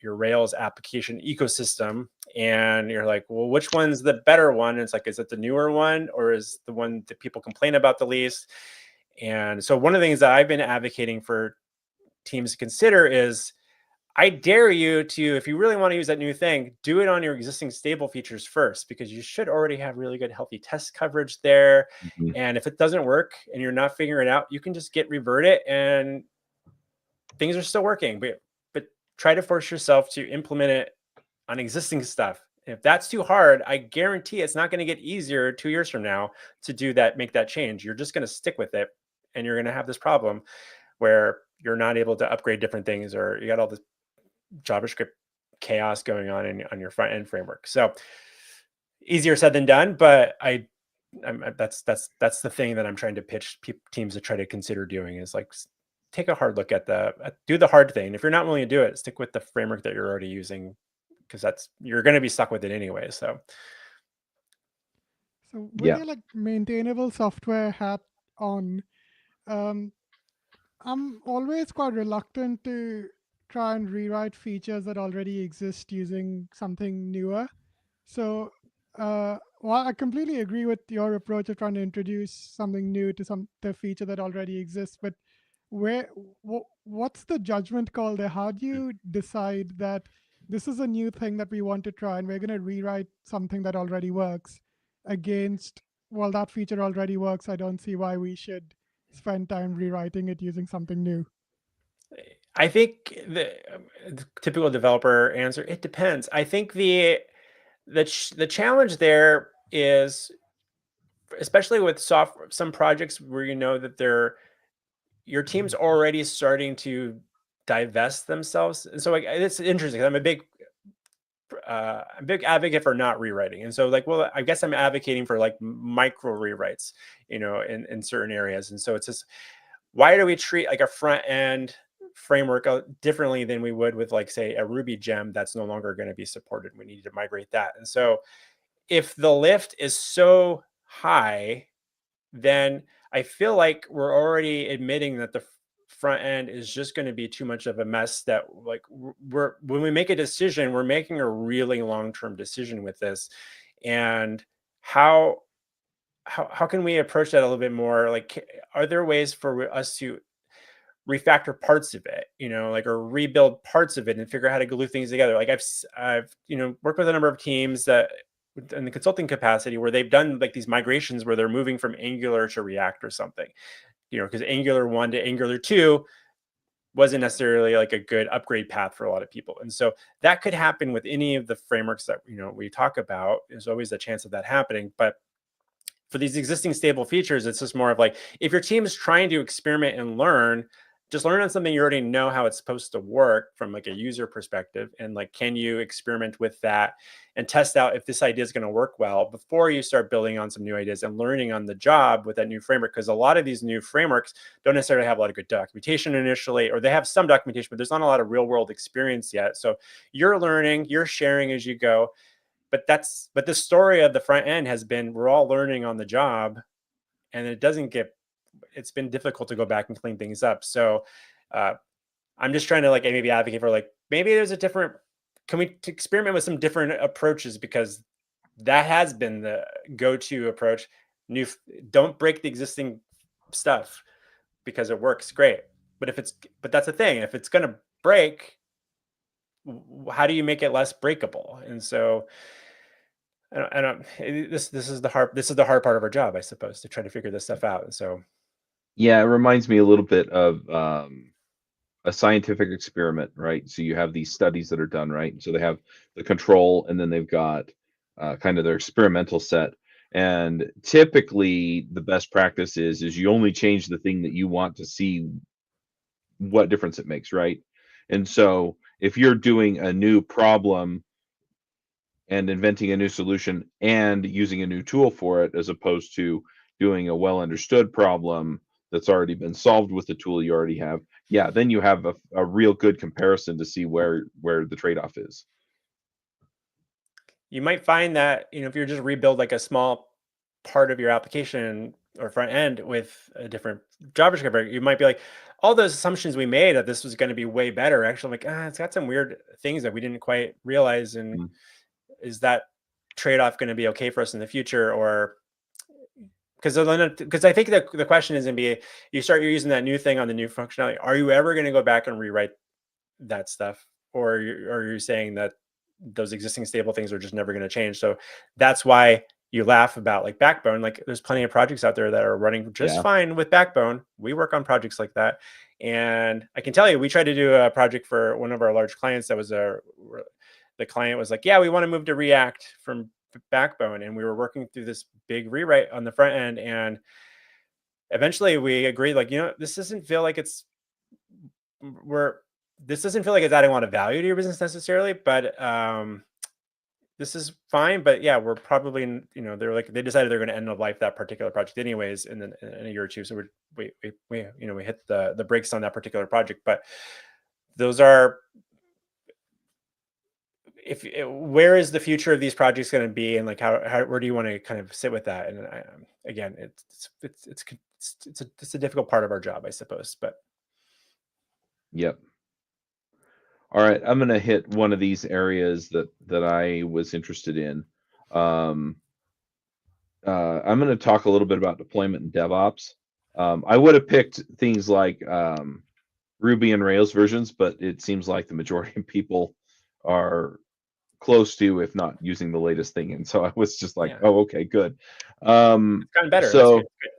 Rails application ecosystem, and you're like, well, which one's the better one? And it's like, is it the newer one, or is the one that people complain about the least? And so one of the things that I've been advocating for teams to consider is, I dare you to, if you really want to use that new thing, do it on your existing stable features first, because you should already have really good, healthy test coverage there. And if it doesn't work and you're not figuring it out, you can just revert it and things are still working, but try to force yourself to implement it on existing stuff. If that's too hard, I guarantee it's not going to get easier 2 years from now to do that, make that change. You're just going to stick with it, and you're going to have this problem where you're not able to upgrade different things, or you got all this JavaScript chaos going on your front end framework. So easier said than done, but that's the thing that I'm trying to pitch teams to try to consider doing, is like, take a hard look at do the hard thing. If you're not willing to do it, stick with the framework that you're already using, because you're going to be stuck with it anyway. So with your like maintainable software hat on, I'm always quite reluctant to try and rewrite features that already exist using something newer. So Well, I completely agree with your approach of trying to introduce something new to the feature that already exists. But what's the judgment call there? How do you decide that this is a new thing that we want to try and we're going to rewrite something that already works against, well, that feature already works. I don't see why we should spend time rewriting it using something new. I think the typical developer answer, it depends. I think the challenge there is, especially with some projects where you know that your team's already starting to divest themselves. And so like it's interesting. I'm a big advocate for not rewriting. And so like, well, I guess I'm advocating for like micro rewrites, in certain areas. And so it's just, why do we treat like a front end framework differently than we would with like, say, a Ruby gem that's no longer going to be supported? We need to migrate that. And so if the lift is so high, then I feel like we're already admitting that the front end is just going to be too much of a mess, that like when we make a decision, we're making a really long-term decision with this. And how can we approach that a little bit more? Like, are there ways for us to refactor parts of it, like, or rebuild parts of it and figure out how to glue things together? Like I've worked with a number of teams that in the consulting capacity where they've done like these migrations where they're moving from Angular to React or something, because Angular 1 to Angular 2 wasn't necessarily like a good upgrade path for a lot of people. And so that could happen with any of the frameworks that we talk about. There's always a chance of that happening. But for these existing stable features, it's just more of like, if your team is trying to experiment and learn, just learn on something you already know how it's supposed to work from like a user perspective. And like, can you experiment with that and test out if this idea is going to work well before you start building on some new ideas and learning on the job with that new framework? Because a lot of these new frameworks don't necessarily have a lot of good documentation initially, or they have some documentation, but there's not a lot of real world experience yet. So you're learning, you're sharing as you go. But the story of the front end has been, we're all learning on the job, and it's been difficult to go back and clean things up. So I'm just trying to like maybe advocate for like, maybe there's can we experiment with some different approaches, because that has been the go-to approach. Don't break the existing stuff because it works great. But that's the thing. If it's going to break, how do you make it less breakable? And so this is the hard part of our job, I suppose, to try to figure this stuff out. And so Yeah, it reminds me a little bit of a scientific experiment, right? So you have these studies that are done, right? So they have the control, and then they've got kind of their experimental set. And typically, the best practice is you only change the thing that you want to see what difference it makes, right? And so if you're doing a new problem and inventing a new solution and using a new tool for it, as opposed to doing a well understood problem that's already been solved with the tool you already have, yeah, then you have a real good comparison to see where the trade-off is. you might find that, if you're just rebuild like a small part of your application or front end with a different JavaScript, you might be like, all those assumptions we made that this was going to be way better, actually, like, it's got some weird things that we didn't quite realize. And is that trade-off going to be okay for us in the future? Or because I think the question is going to be, you're using that new thing on the new functionality, are you ever going to go back and rewrite that stuff? Or are you saying that those existing stable things are just never going to change? So that's why you laugh about like Backbone. Like, there's plenty of projects out there that are running just fine with Backbone. We work on projects like that. And I can tell you, we tried to do a project for one of our large clients that was the client was like, yeah, we want to move to React from Backbone. And we were working through this big rewrite on the front end. And eventually we agreed, like, this doesn't feel like it's adding a lot of value to your business necessarily, but this is fine. But yeah, we're probably, they decided they're going to end of life that particular project anyways in a year or two. So we hit the brakes on that particular project. But those are, where is the future of these projects going to be, and like where do you want to kind of sit with that? And again, it's a difficult part of our job, I suppose. But Yep. All right, I'm going to hit one of these areas that I was interested in. I'm going to talk a little bit about deployment and DevOps. I would have picked things like Ruby and Rails versions, but it seems like the majority of people are close to, if not using the latest thing. And so I was just like, Yeah. oh, okay, good. It's gotten better. So That's good.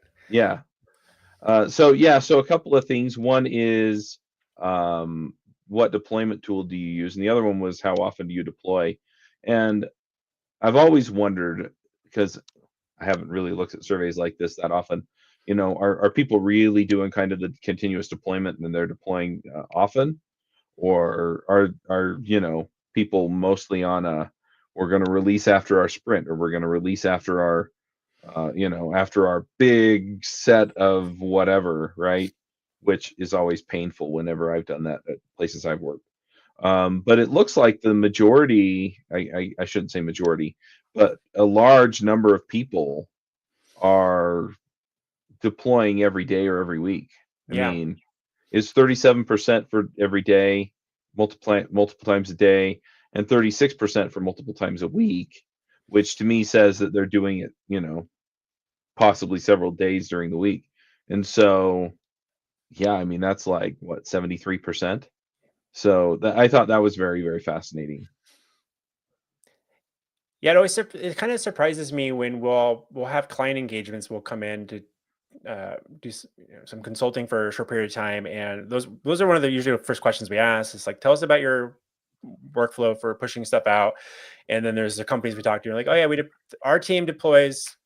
yeah. So a couple of things. One is what deployment tool do you use? And the other one was how often do you deploy? And I've always wondered, because I haven't really looked at surveys like this that often, are people really doing kind of the continuous deployment and they're deploying often? Or are people mostly on we're going to release after our sprint, or we're going to release after our after our big set of whatever, right? Which is always painful whenever I've done that at places I've worked. But it looks like the majority, I shouldn't say majority, but a large number of people are deploying every day or every week. I mean, is 37% for every day, multiple times a day, and 36% for multiple times a week, which to me says that they're doing it, possibly several days during the week. And so, yeah, I mean, that's like what, 73%. So I thought that was very, very fascinating. Yeah, it kind of surprises me when we'll have client engagements. We'll come in to do some consulting for a short period of time, and those are one of the usual first questions we ask. It's like, tell us about your workflow for pushing stuff out. And then there's the companies we talk to, like, oh yeah, our team deploys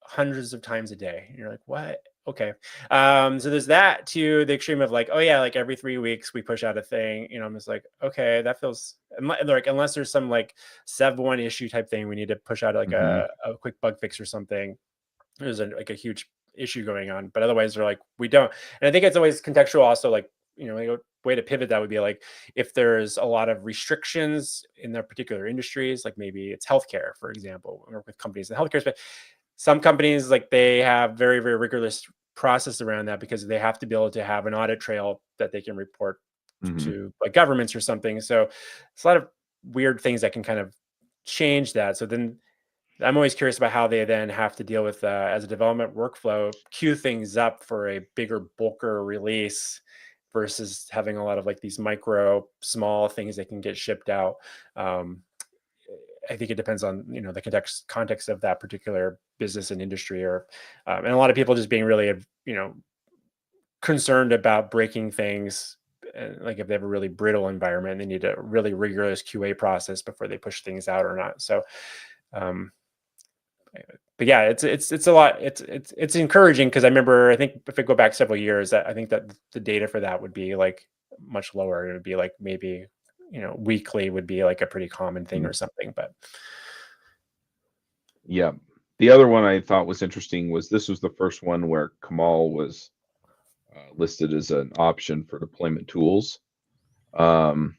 hundreds of times a day. And you're like, what? Okay. So there's that to the extreme of like, oh yeah, like every 3 weeks we push out a thing. I'm just like, okay, that feels like, unless there's some like Sev1 issue type thing, we need to push out like a quick bug fix or something. There's like a huge issue going on, but otherwise they're like, we don't. And I think it's always contextual also, like, a way to pivot that would be like, if there's a lot of restrictions in their particular industries, like maybe it's healthcare, for example. We work with companies in healthcare, but some companies, like, they have very, very rigorous process around that because they have to be able to have an audit trail that they can report to like governments or something. So it's a lot of weird things that can kind of change that. So then I'm always curious about how they then have to deal with, as a development workflow, queue things up for a bigger, bulker release versus having a lot of like these micro, small things that can get shipped out. I think it depends on the context of that particular business and industry, or and a lot of people just being really concerned about breaking things. Like if they have a really brittle environment, they need a really rigorous QA process before they push things out or not. So, but yeah, it's a lot. It's encouraging, because I remember, I think if I go back several years, I think that the data for that would be like much lower. It would be like maybe weekly would be like a pretty common thing or something. But yeah, the other one I thought was interesting was this was the first one where Kamal was listed as an option for deployment tools. And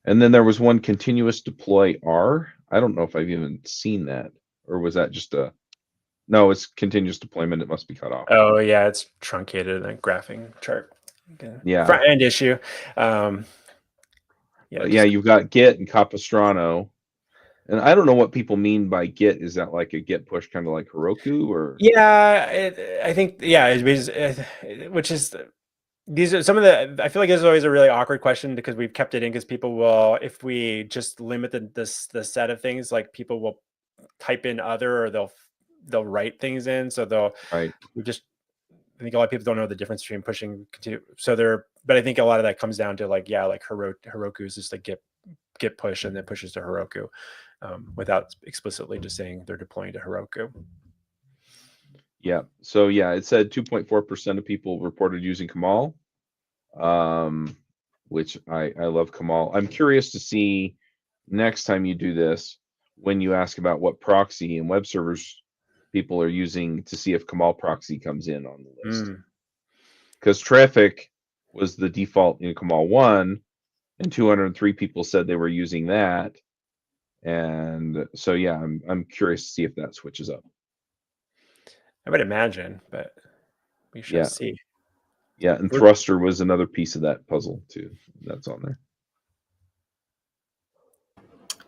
then there was one continuous deploy R. I don't know if I've even seen that, or was that just no, it's continuous deployment. It must be cut off. Oh yeah, it's truncated in a graphing chart. Okay. Yeah. Front end issue. Yeah, you've got Git and Capistrano. And I don't know what people mean by Git. Is that like a Git push, kind of like Heroku, or? Yeah, I think, which is, these are some of the, I feel like this is always a really awkward question, because we've kept it in because people will, if we just limit the set of things, like people will type in other, or they'll write things in. So I think a lot of people don't know the difference between pushing but I think a lot of that comes down to like Heroku is just a Git push and then pushes to Heroku, without explicitly just saying they're deploying to Heroku. Yeah. So yeah, it said 2.4% of people reported using Kamal, which I love Kamal. I'm curious to see next time you do this, when you ask about what proxy and web servers people are using, to see if Kamal proxy comes in on the list. Because traffic was the default in Kamal 1, and 203 people said they were using that. And so yeah, I'm curious to see if that switches up. I would imagine, but we shall see. Yeah, and Thruster was another piece of that puzzle too. That's on there.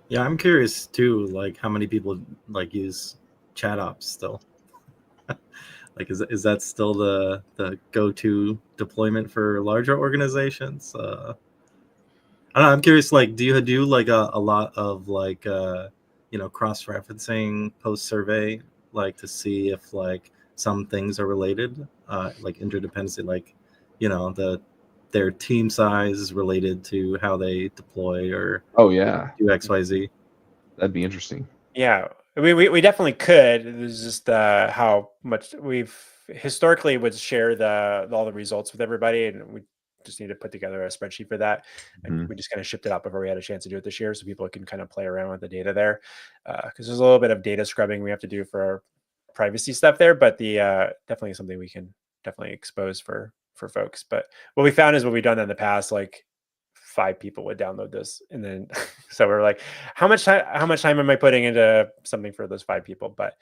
Yeah, I'm curious too, like how many people like use chat ops still. Like, is that still the go-to deployment for larger organizations? I don't know. I'm curious. Like, do you do like a lot of like cross-referencing post-survey, like to see if like some things are related, like interdependency, like their team size is related to how they deploy or Oh yeah, do XYZ? that'd be interesting. Yeah, we definitely could. It's just how much we've historically would share all the results with everybody, and we just need to put together a spreadsheet for that. And Mhm. we just kind of shipped it out before we had a chance to do it this year, so people can kind of play around with the data there. Because there's a little bit of data scrubbing we have to do for our privacy stuff there, but the definitely something we can definitely expose for folks. But what we found is what we've done in the past, like 5 people would download this, and then so we're like, how much time am I putting into something for those 5 people? But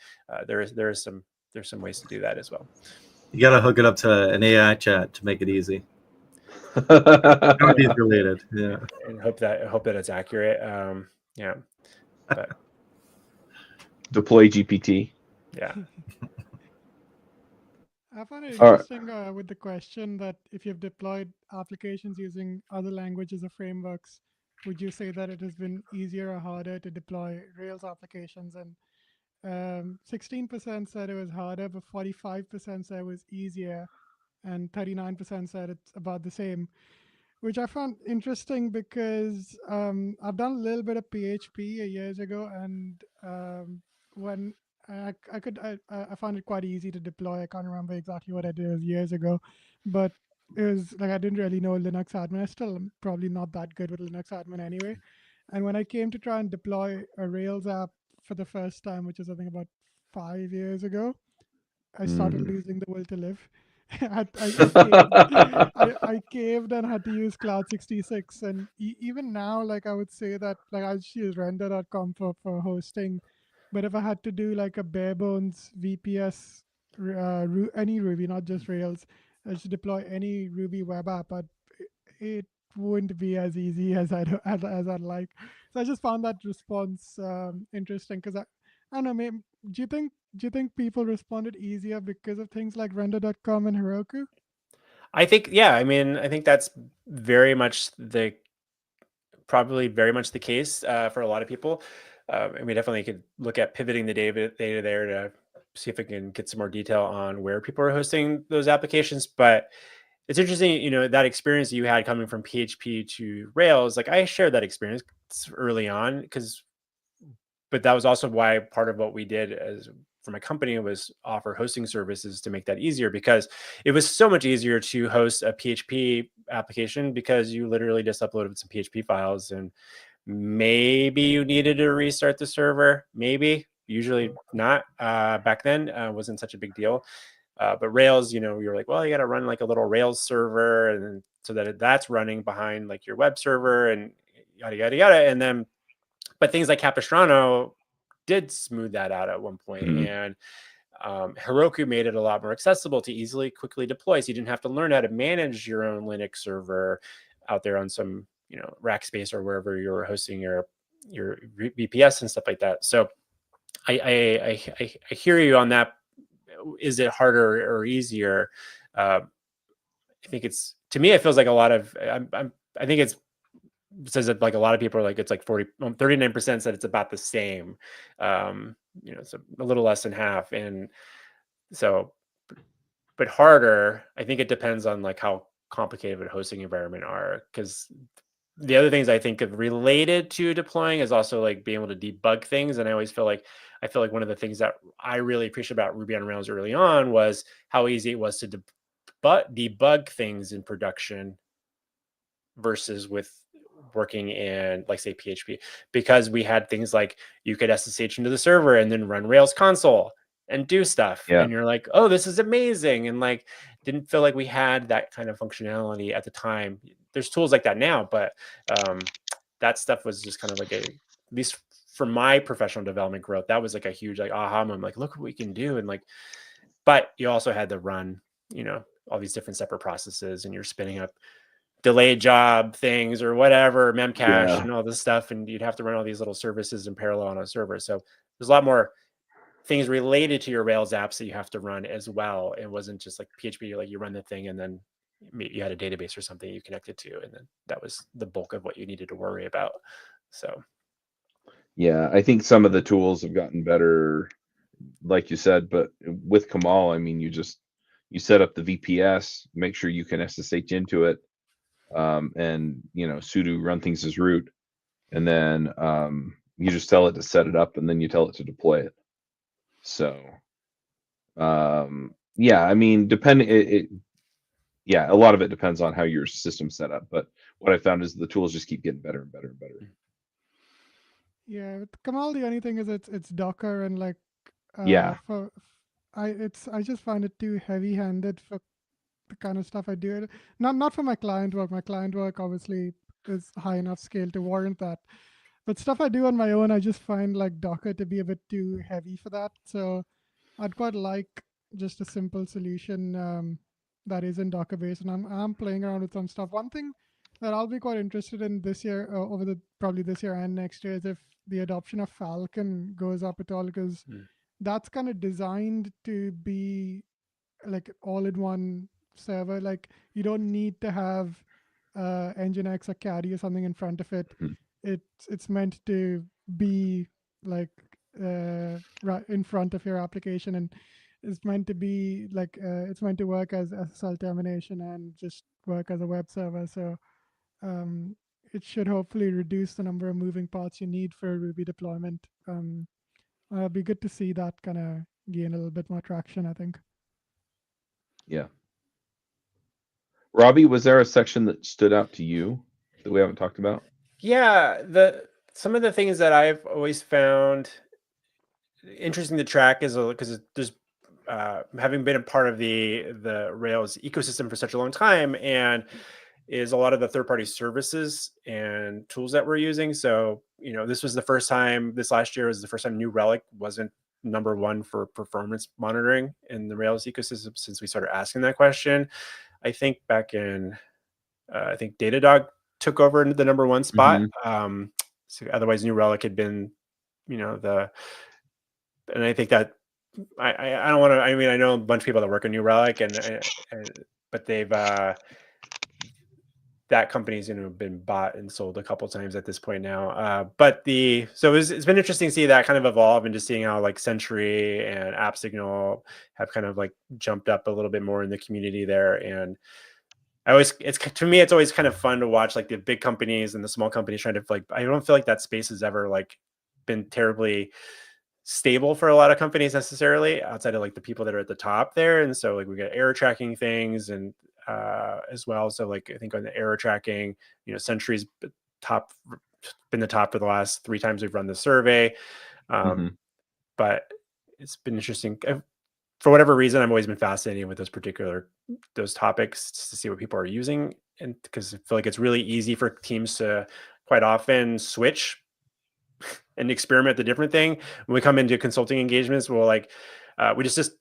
there's some ways to do that as well. You got to hook it up to an AI chat to make it easy. Counties related, yeah. And hope that it's accurate. Yeah, but Deploy GPT. yeah. I found it All right. interesting with the question that if you've deployed applications using other languages or frameworks, would you say that it has been easier or harder to deploy Rails applications? And 16% said it was harder, but 45% said it was easier, and 39% said it's about the same, which I found interesting because I've done a little bit of PHP years ago, and when I found it quite easy to deploy. I can't remember exactly what I did years ago, but it was like I didn't really know Linux admin. I still am probably not that good with Linux admin anyway. And when I came to try and deploy a Rails app for the first time, which is I think about 5 years ago, I started losing the will to live. I caved. I caved and had to use Cloud 66. And even now, like I would say that like I just use render.com for hosting. But if I had to do like a bare bones VPS, any Ruby, not just Rails, I should deploy any Ruby web app, it wouldn't be as easy as I'd like. So I just found that response interesting because I don't know. Maybe, do you think people responded easier because of things like render.com and Heroku? I think, yeah, I mean, I think that's probably very much the case for a lot of people. And we definitely could look at pivoting the data there to see if we can get some more detail on where people are hosting those applications. But it's interesting, that experience you had coming from PHP to Rails. Like I shared that experience early on but that was also why part of what we did as for my company was offer hosting services to make that easier, because it was so much easier to host a PHP application because you literally just uploaded some PHP files, and maybe you needed to restart the server, maybe, usually not. Back then wasn't such a big deal. But Rails, you're like, well, you got to run like a little Rails server, and then so that that's running behind like your web server and yada, yada, yada. And then, but things like Capistrano did smooth that out at one point. And Heroku made it a lot more accessible to easily, quickly deploy. So you didn't have to learn how to manage your own Linux server out there on some, Rackspace or wherever you're hosting your VPS and stuff like that. So I hear you on that. Is it harder or easier? I think to me, it feels like a lot of, I think it says that like a lot of people are like, it's like 39% said it's about the same. So a little less than half. And so, but harder, I think it depends on like how complicated a hosting environment are. Because the other things I think of related to deploying is also like being able to debug things. And I feel like one of the things that I really appreciate about Ruby on Rails early on was how easy it was to debug things in production versus with working in, like, say, PHP, because we had things like you could SSH into the server and then run Rails console and do stuff. Yeah. And you're like, oh, this is amazing. And like, didn't feel like we had that kind of functionality at the time. There's tools like that now, but that stuff was just kind of like at least for my professional development growth, that was like a huge like aha moment. Like, look what we can do. And like, but you also had to run, all these different separate processes, and you're spinning up delayed job things or whatever, memcache and all this stuff. And you'd have to run all these little services in parallel on a server. So there's a lot more things related to your Rails apps that you have to run as well. It wasn't just like PHP, like you run the thing and then you had a database or something you connected to, and then that was the bulk of what you needed to worry about. So Yeah, I think some of the tools have gotten better, like you said, but with Kamal, I mean, you set up the VPS, make sure you can SSH into it, and sudo run things as root, and then you just tell it to set it up, and then you tell it to deploy it. So, yeah, I mean, yeah, a lot of it depends on how your system's set up. But what I found is the tools just keep getting better and better and better. Yeah, with Kamal, the only thing is it's Docker, and like Yeah. I just find it too heavy-handed for the kind of stuff I do. Not for my client work. My client work obviously is high enough scale to warrant that. But stuff I do on my own, I just find like Docker to be a bit too heavy for that. So I'd quite like just a simple solution that isn't Docker based. And I'm playing around with some stuff. One thing that I'll be quite interested in this year, probably this year and next year, is if the adoption of Falcon goes up at all, because that's kind of designed to be like all-in-one server. Like you don't need to have Nginx or Caddy or something in front of it. Mhm. It's meant to be like right in front of your application, and it's meant to be like it's meant to work as SSL termination and just work as a web server. So it should hopefully reduce the number of moving parts you need for Ruby deployment. It'd be good to see that kind of gain a little bit more traction, I think. Yeah. Robby, was there a section that stood out to you that we haven't talked about? yeah, some of the things that I've always found interesting to track is because there's having been a part of the Rails ecosystem for such a long time, and is a lot of the third-party services and tools that we're using. So, this was the first time, this last year was the first time New Relic wasn't number one for performance monitoring in the Rails ecosystem since we started asking that question. I think back in, I think Datadog took over the number one spot. So otherwise New Relic had been, and I think that I don't want to, I mean, I know a bunch of people that work in New Relic but they've, that company's been bought and sold a couple times at this point now. So it's been interesting to see that kind of evolve, and just seeing how like Sentry and AppSignal have kind of like jumped up a little bit more in the community there. And to me, it's always kind of fun to watch like the big companies and the small companies trying to like, I don't feel like that space has ever like been terribly stable for a lot of companies necessarily, outside of like the people that are at the top there. And so like we got error tracking things and as well. So like I think on the error tracking, Sentry's been the top for the last 3 times we've run the survey. But it's been interesting. For whatever reason, I've always been fascinated with those topics, just to see what people are using. And because I feel like it's really easy for teams to quite often switch and experiment the different thing. When we come into consulting engagements, we'll like, we just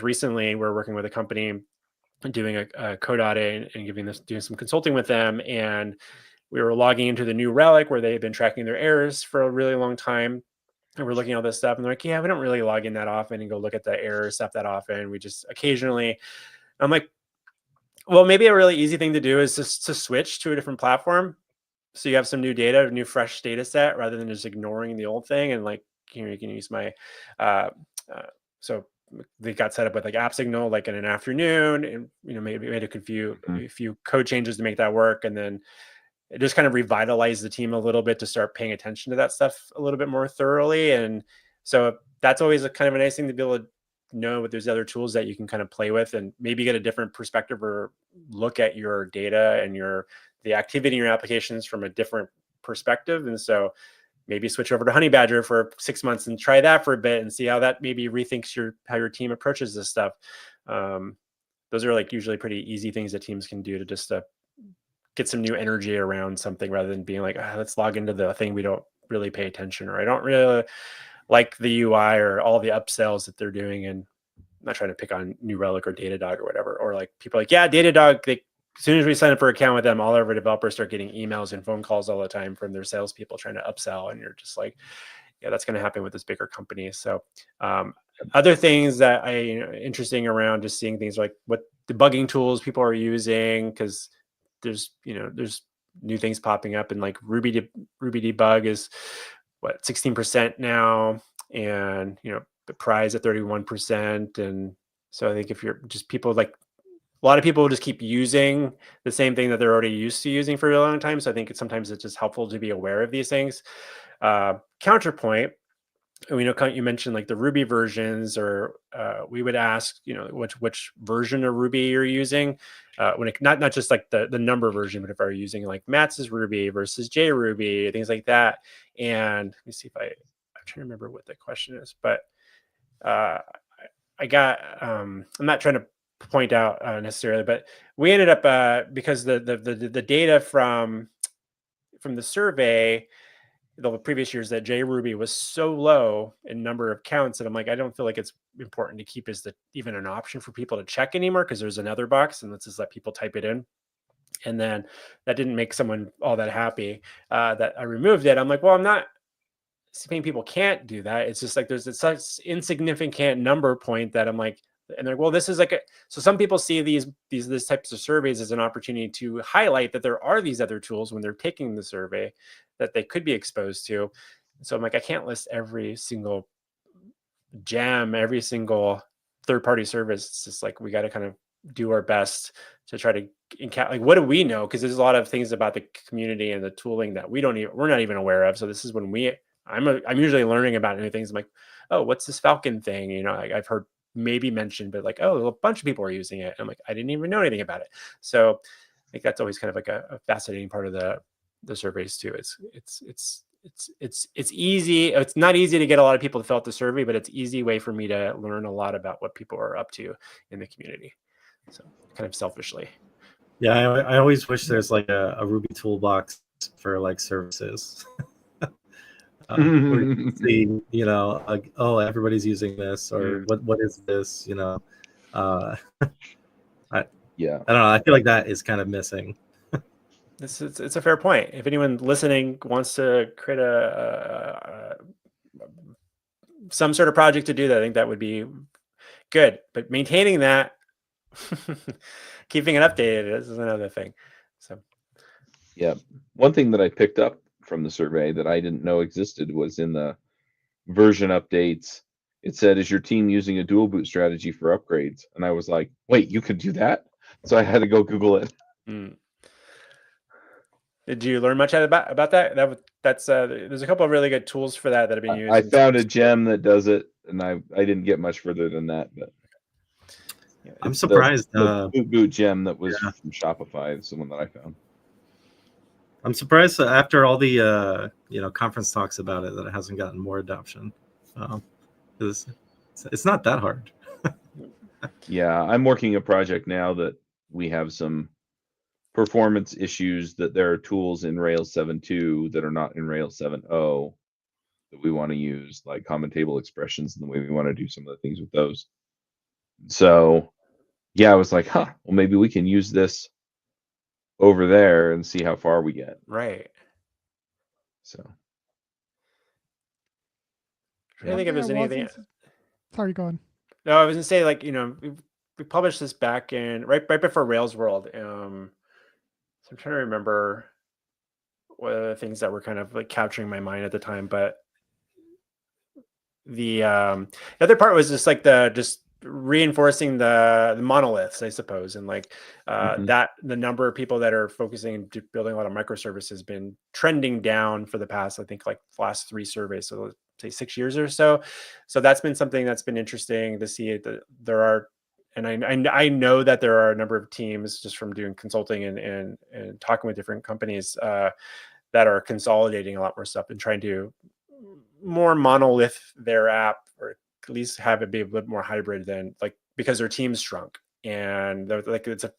recently, we're working with a company doing a code audit and doing some consulting with them. And we were logging into the New Relic where they've been tracking their errors for a really long time. And we're looking at all this stuff, and they're like, yeah, we don't really log in that often and go look at the error stuff that often. We just occasionally, I'm like, well, maybe a really easy thing to do is just to switch to a different platform. So you have some new data, a new fresh data set, rather than just ignoring the old thing. And like, you can use my, so they got set up with like AppSignal, like in an afternoon, and, maybe made a few code changes to make that work. And then it just kind of revitalized the team a little bit to start paying attention to that stuff a little bit more thoroughly. And so that's always a kind of a nice thing to be able to know what there's other tools that you can kind of play with and maybe get a different perspective or look at your data and the activity in your applications from a different perspective. And so maybe switch over to Honey Badger for 6 months and try that for a bit and see how that maybe rethinks how your team approaches this stuff. Those are like usually pretty easy things that teams can do to just get some new energy around something, rather than being like, let's log into the thing we don't really pay attention, or I don't really like the UI or all the upsells that they're doing. And I'm not trying to pick on New Relic or Datadog or whatever, or like people are like, yeah, Datadog, as soon as we sign up for an account with them, all of our developers start getting emails and phone calls all the time from their salespeople trying to upsell. And you're just like, yeah, that's going to happen with this bigger company. So other things that interesting around just seeing things like what debugging tools people are using, because there's new things popping up, and like Ruby debug is what 16% now, and the prize at 31%. And so I think if you're just people like a lot of people will just keep using the same thing that they're already used to using for a long time. So I think sometimes it's just helpful to be aware of these things. Counterpoint, you mentioned like the Ruby versions, or we would ask, which version of Ruby you're using. When it, not just like the number version, but if I'm using like Matt's Ruby versus JRuby, things like that. And let me see if I'm trying to remember what the question is, but I got I'm not trying to point out necessarily, but we ended up because the data from the survey the previous years that JRuby was so low in number of counts that I'm like, I don't feel like it's important to keep as even an option for people to check anymore, because there's another box and let's just let people type it in. And then that didn't make someone all that happy that I removed it. I'm like, well, I'm not saying people can't do that. It's just like there's such insignificant number point that I'm like, and they're like, well, this is like so some people see these types of surveys as an opportunity to highlight that there are these other tools when they're taking the survey that they could be exposed to. So I'm like, I can't list every single gem, every single third-party service. It's just like we got to kind of do our best to try to like, what do we know? Because there's a lot of things about the community and the tooling that we're not even aware of. So this is when I'm usually learning about new things. I'm like, oh, what's this Falcon thing? I've heard maybe mentioned, but like, oh, a bunch of people are using it. And I'm like, I didn't even know anything about it. So I think that's always kind of like a fascinating part of the surveys too. It's easy. It's not easy to get a lot of people to fill out the survey, but it's an easy way for me to learn a lot about what people are up to in the community. So kind of selfishly. Yeah, I always wish there's like a Ruby toolbox for like services. Where you can see, like, oh, everybody's using this, or what is this, I don't know. I feel like that is kind of missing. It's a fair point. If anyone listening wants to create some sort of project to do that, I think that would be good. But maintaining that, keeping it updated is another thing. So, yeah, one thing that I picked up from the survey that I didn't know existed was in the version updates. It said, "Is your team using a dual boot strategy for upgrades?" And I was like, "Wait, you could do that?" So I had to go Google it. Did you learn much about that? That's there's a couple of really good tools for that have been used. I found a gem that does it, and I didn't get much further than that. But I'm surprised. The boot gem that was from Shopify is the one that I found. I'm surprised that after all the conference talks about it, that it hasn't gotten more adoption. It's not that hard. Yeah, I'm working a project now that we have some performance issues, that there are tools in Rails 7.2 that are not in Rails 7.0 that we want to use, like common table expressions, and the way we want to do some of the things with those. So yeah, I was like, well, maybe we can use this over there and see how far we get. Right. So I think if there's anything. Sorry, go on. No, I was gonna say, like, we published this back in right before Rails World. So I'm trying to remember what are the things that were kind of like capturing my mind at the time. But the other part was just like just reinforcing the monoliths, I suppose, and like that the number of people that are focusing and building a lot of microservices has been trending down for the past, I think, like last 3 surveys, so let's say 6 years or so. So that's been something that's been interesting to see. That there are, and I know that there are a number of teams just from doing consulting and talking with different companies that are consolidating a lot more stuff and trying to more monolith their app, or at least have it be a bit more hybrid than, like, because their team's shrunk. And like it's a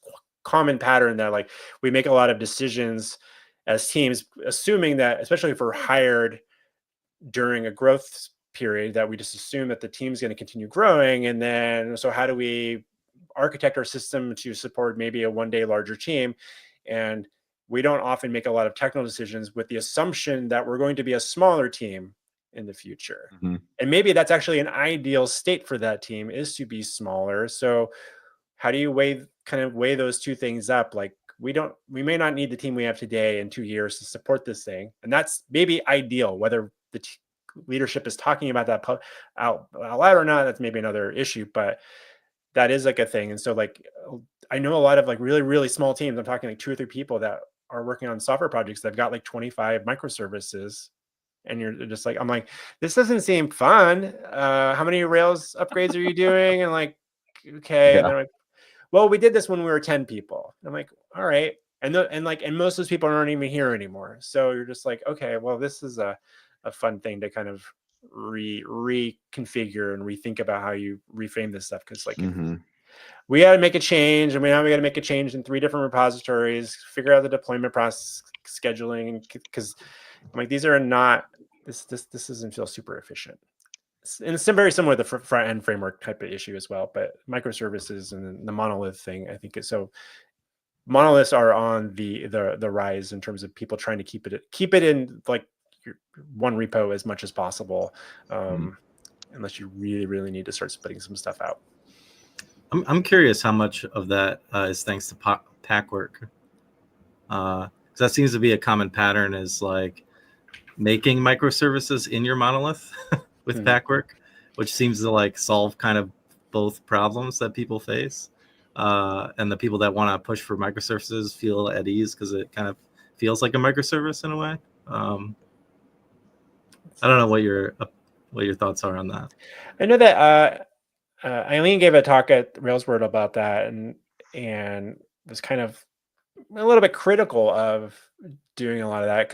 common pattern that like we make a lot of decisions as teams, assuming that, especially if we're hired during a growth period, that we just assume that the team's going to continue growing. And then, so how do we architect our system to support maybe a one day larger team? And we don't often make a lot of technical decisions with the assumption that we're going to be a smaller team in the future. Mm-hmm. And maybe that's actually an ideal state for that team, is to be smaller. So how do you weigh those two things up? Like, we may not need the team we have today in 2 years to support this thing. And that's maybe ideal. Whether the leadership is talking about that out loud or not, that's maybe another issue, but that is like a thing. And so like, I know a lot of like really, really small teams. I'm talking like 2 or 3 people that are working on software projects that have got like 25 microservices. And you're just like, I'm like, this doesn't seem fun. How many Rails upgrades are you doing? And like, okay. Yeah. And they're like, well, we did this when we were 10 people. I'm like, all right. And most of those people aren't even here anymore. So you're just like, okay, well, this is a fun thing to kind of reconfigure and rethink about how you reframe this stuff. Cause like, we got to make a change, and we got to make a change in 3 different repositories, figure out the deployment process, scheduling. Cause I'm like, these are not, this doesn't feel super efficient. And it's very similar to the front end framework type of issue as well, but microservices and the monolith thing, I think is so. Monoliths are on the rise in terms of people trying to keep it in like your one repo as much as possible, unless you really, really need to start splitting some stuff out. I'm curious how much of that is thanks to Packwork, because that seems to be a common pattern, is like making microservices in your monolith with Packwork, which seems to like solve kind of both problems that people face. And the people that want to push for microservices feel at ease because it kind of feels like a microservice in a way. I don't know what your thoughts are on that. I know that Eileen gave a talk at Railsworld about that, and was kind of a little bit critical of doing a lot of that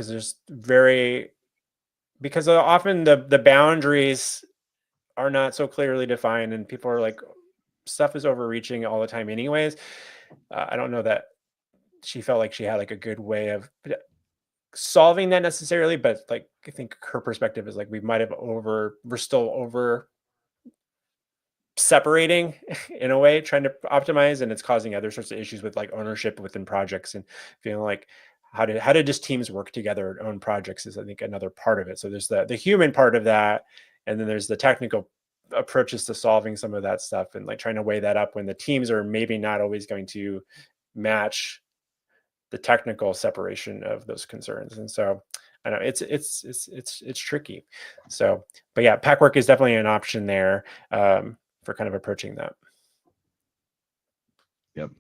because often the boundaries are not so clearly defined, and people are like, stuff is overreaching all the time anyways. I don't know that she felt like she had like a good way of solving that necessarily, but like, I think her perspective is like, we're still over separating in a way, trying to optimize, and it's causing other sorts of issues with like ownership within projects, and feeling like how did just teams work together and own projects is, I think, another part of it. So there's the human part of that, and then there's the technical approaches to solving some of that stuff, and like trying to weigh that up when the teams are maybe not always going to match the technical separation of those concerns. And so I know it's tricky. So, but yeah, Packwork is definitely an option there for kind of approaching that. Yep.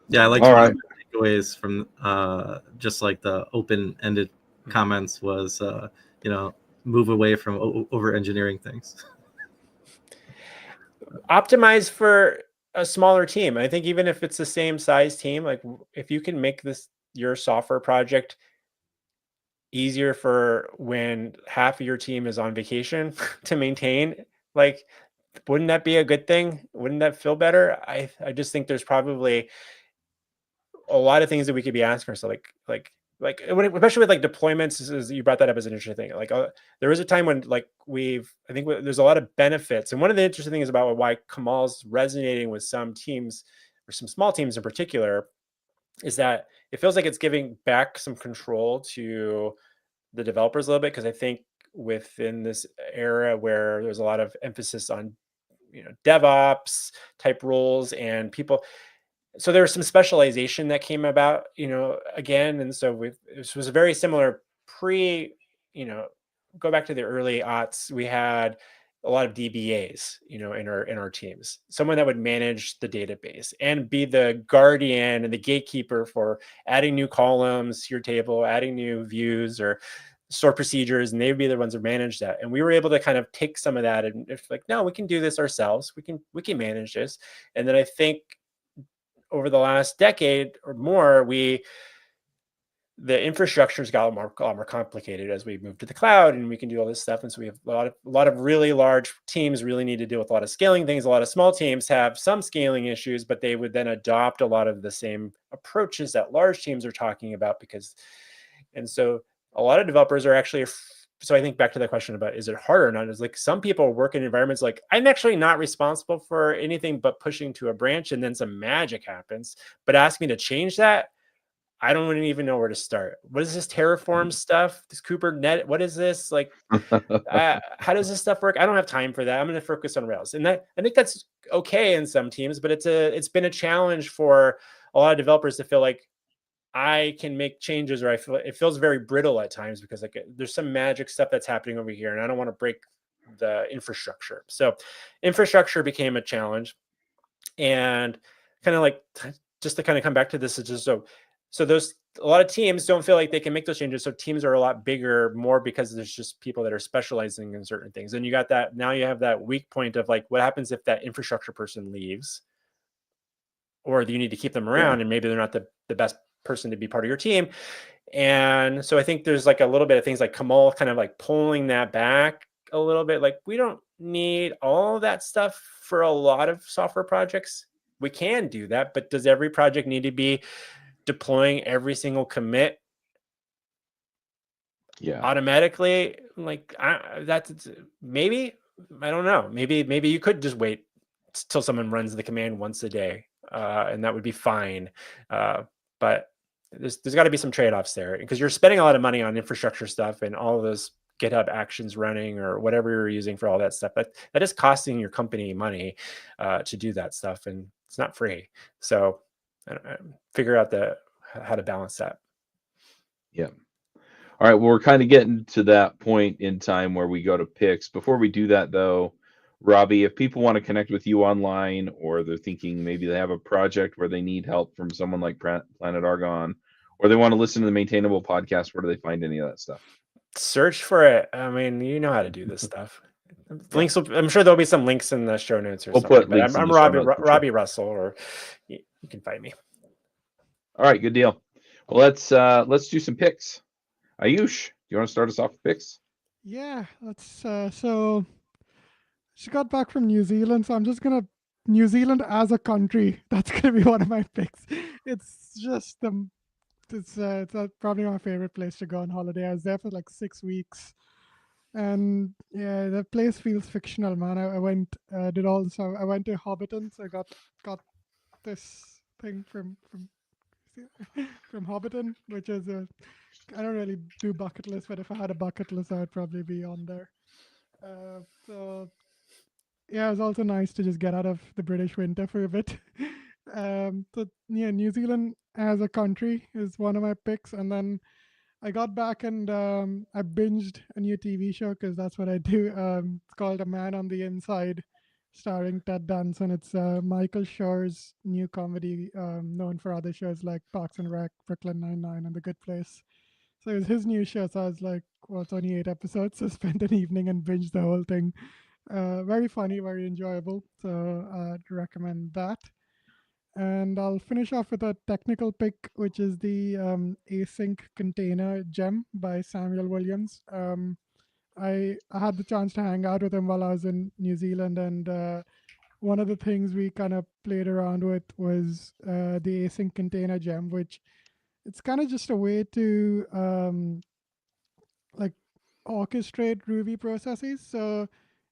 Yeah, I like All one right. of the takeaways from just like the open-ended comments was, move away from over-engineering things. Optimize for a smaller team. I think even if it's the same size team, like if you can make your software project easier for when half of your team is on vacation to maintain, like, wouldn't that be a good thing? Wouldn't that feel better? I just think there's probably a lot of things that we could be asking ourselves, especially with like deployments. You brought that up as an interesting thing. Like there was a time when like there's a lot of benefits, and one of the interesting things about why Kamal's resonating with some teams, or some small teams in particular, is that it feels like it's giving back some control to the developers a little bit, because I think within this era where there's a lot of emphasis on DevOps type roles and people. So there was some specialization that came about, again. And so this was a very similar go back to the early aughts. We had a lot of DBAs, in our teams, someone that would manage the database and be the guardian and the gatekeeper for adding new columns to your table, adding new views or store procedures, and they'd be the ones that manage that. And we were able to kind of take some of that, and it's like, no, we can do this ourselves. We can manage this. And then I think over the last decade or more, the infrastructure's got a lot more complicated as we move to the cloud, and we can do all this stuff. And so we have a lot of really large teams really need to deal with a lot of scaling things. A lot of small teams have some scaling issues, but they would then adopt a lot of the same approaches that large teams are talking about, and so a lot of developers are actually. So I think back to the question about, is it hard or not? Is like, some people work in environments like, I'm actually not responsible for anything but pushing to a branch, and then some magic happens. But ask me to change that, I don't even know where to start. What is this Terraform stuff? This Kubernetes? What is this? Like, how does this stuff work? I don't have time for that. I'm going to focus on Rails. And I think that's okay in some teams, but it's been a challenge for a lot of developers to feel like I can make changes, or I feel it feels very brittle at times because like there's some magic stuff that's happening over here and I don't want to break the infrastructure. So infrastructure became a challenge. And kind of like, just to kind of come back to this, is just so those, a lot of teams don't feel like they can make those changes. So teams are a lot bigger, more because there's just people that are specializing in certain things. And you got that, now you have that weak point of like, what happens if that infrastructure person leaves? Or you need to keep them around and maybe they're not the best person to be part of your team. And so I think there's like a little bit of things like Kamal kind of like pulling that back a little bit. Like, we don't need all of that stuff for a lot of software projects. We can do that, but does every project need to be deploying every single commit automatically? Like, that's maybe, I don't know, maybe you could just wait till someone runs the command once a day, and that would be fine. But there's got to be some trade-offs there, because you're spending a lot of money on infrastructure stuff and all of those GitHub actions running or whatever you're using for all that stuff. But that is costing your company money to do that stuff, and it's not free. So figure out how to balance that. Yeah. All right. Well, we're kind of getting to that point in time where we go to picks. Before we do that, though, Robby, if people want to connect with you online, or they're thinking maybe they have a project where they need help from someone like Planet Argo, or they want to listen to the Maintainable podcast, where do they find any of that stuff? Search for it. I mean, you know how to do this stuff. Links. I'm sure there'll be some links in the show notes or something. Put links I'm in the show notes, Robby Russell, or you can find me. All right, good deal. Well, let's do some picks. Ayush, do you want to start us off with picks? Yeah, let's. So she got back from New Zealand, so I'm just gonna New Zealand as a country. That's gonna be one of my picks. It's just it's probably my favorite place to go on holiday. I was there for like 6 weeks, and yeah, the place feels fictional, man. I went did all this. I went to Hobbiton, so I got this thing from Hobbiton, which is I don't really do bucket lists, but if I had a bucket list, I would probably be on there. So yeah, it was also nice to just get out of the British winter for a bit. So yeah, New Zealand as a country is one of my picks, and then I got back and I binged a new TV show because that's what I do. It's called A Man on the Inside, starring Ted Danson. It's Michael Schur's new comedy, known for other shows like Parks and Rec, Brooklyn Nine-Nine, and The Good Place. So it was his new show. So I was like, well, it's only 8 episodes. So spent an evening and binged the whole thing. Very funny, very enjoyable. So I'd recommend that. And I'll finish off with a technical pick, which is the async container gem by Samuel Williams. I had the chance to hang out with him while I was in New Zealand, and one of the things we kind of played around with was the async container gem, which it's kind of just a way to like orchestrate Ruby processes. So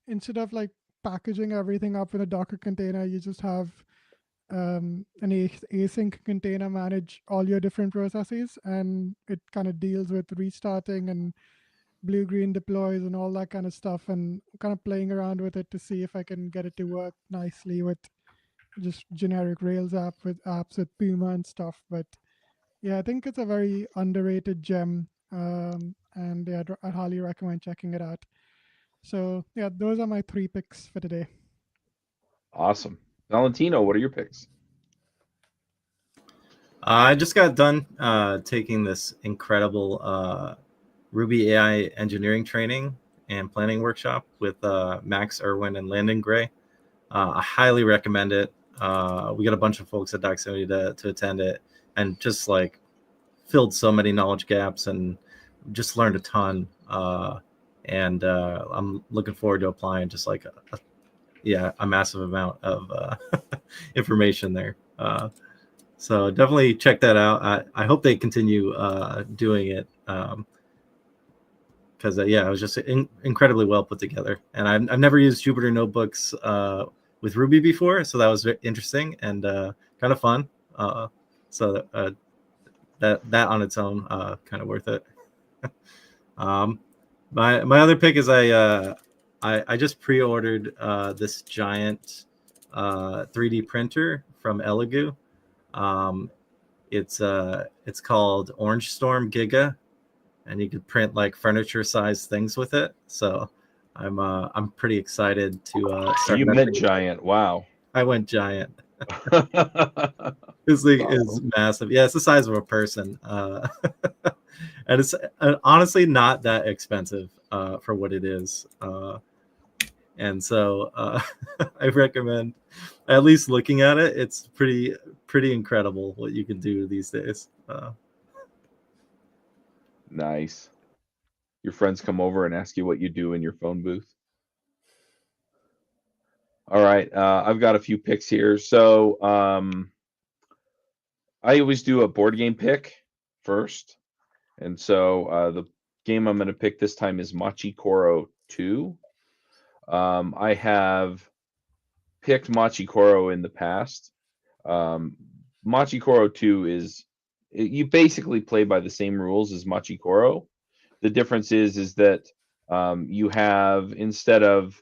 instead of like packaging everything up in a Docker container, you just have an async container manage all your different processes, and it kind of deals with restarting and blue-green deploys and all that kind of stuff, and kind of playing around with it to see if I can get it to work nicely with just generic Rails apps with Puma and stuff. But yeah, I think it's a very underrated gem, and yeah, I'd highly recommend checking it out. So yeah, those are my 3 picks for today. Awesome. Valentino, what are your picks? I just got done taking this incredible Ruby AI engineering training and planning workshop with Max Irwin and Landon Gray. I highly recommend it. We got a bunch of folks at Doximity to attend it, and just like filled so many knowledge gaps and just learned a ton. And I'm looking forward to applying just like a massive amount of information there. So definitely check that out. I hope they continue doing it, because it was just incredibly well put together. And I've never used Jupyter notebooks with Ruby before, so that was very interesting and kind of fun. So that on its own kind of worth it. My other pick is I just pre-ordered this giant 3D printer from Elegoo. It's called Orange Storm Giga, and you could print like furniture-sized things with it. So I'm pretty excited to start. You meant giant. Wow. I went giant. This thing is massive. Yeah, it's the size of a person, and it's honestly not that expensive for what it is. And so I recommend at least looking at it. It's pretty incredible what you can do these days. Nice. Your friends come over and ask you what you do in your phone booth. All right, I've got a few picks here. So I always do a board game pick first, and so the game I'm going to pick this time is Machi Koro 2. I have picked Machi Koro in the past. Machi Koro 2 is you basically play by the same rules as Machi Koro. The difference is that you have, instead of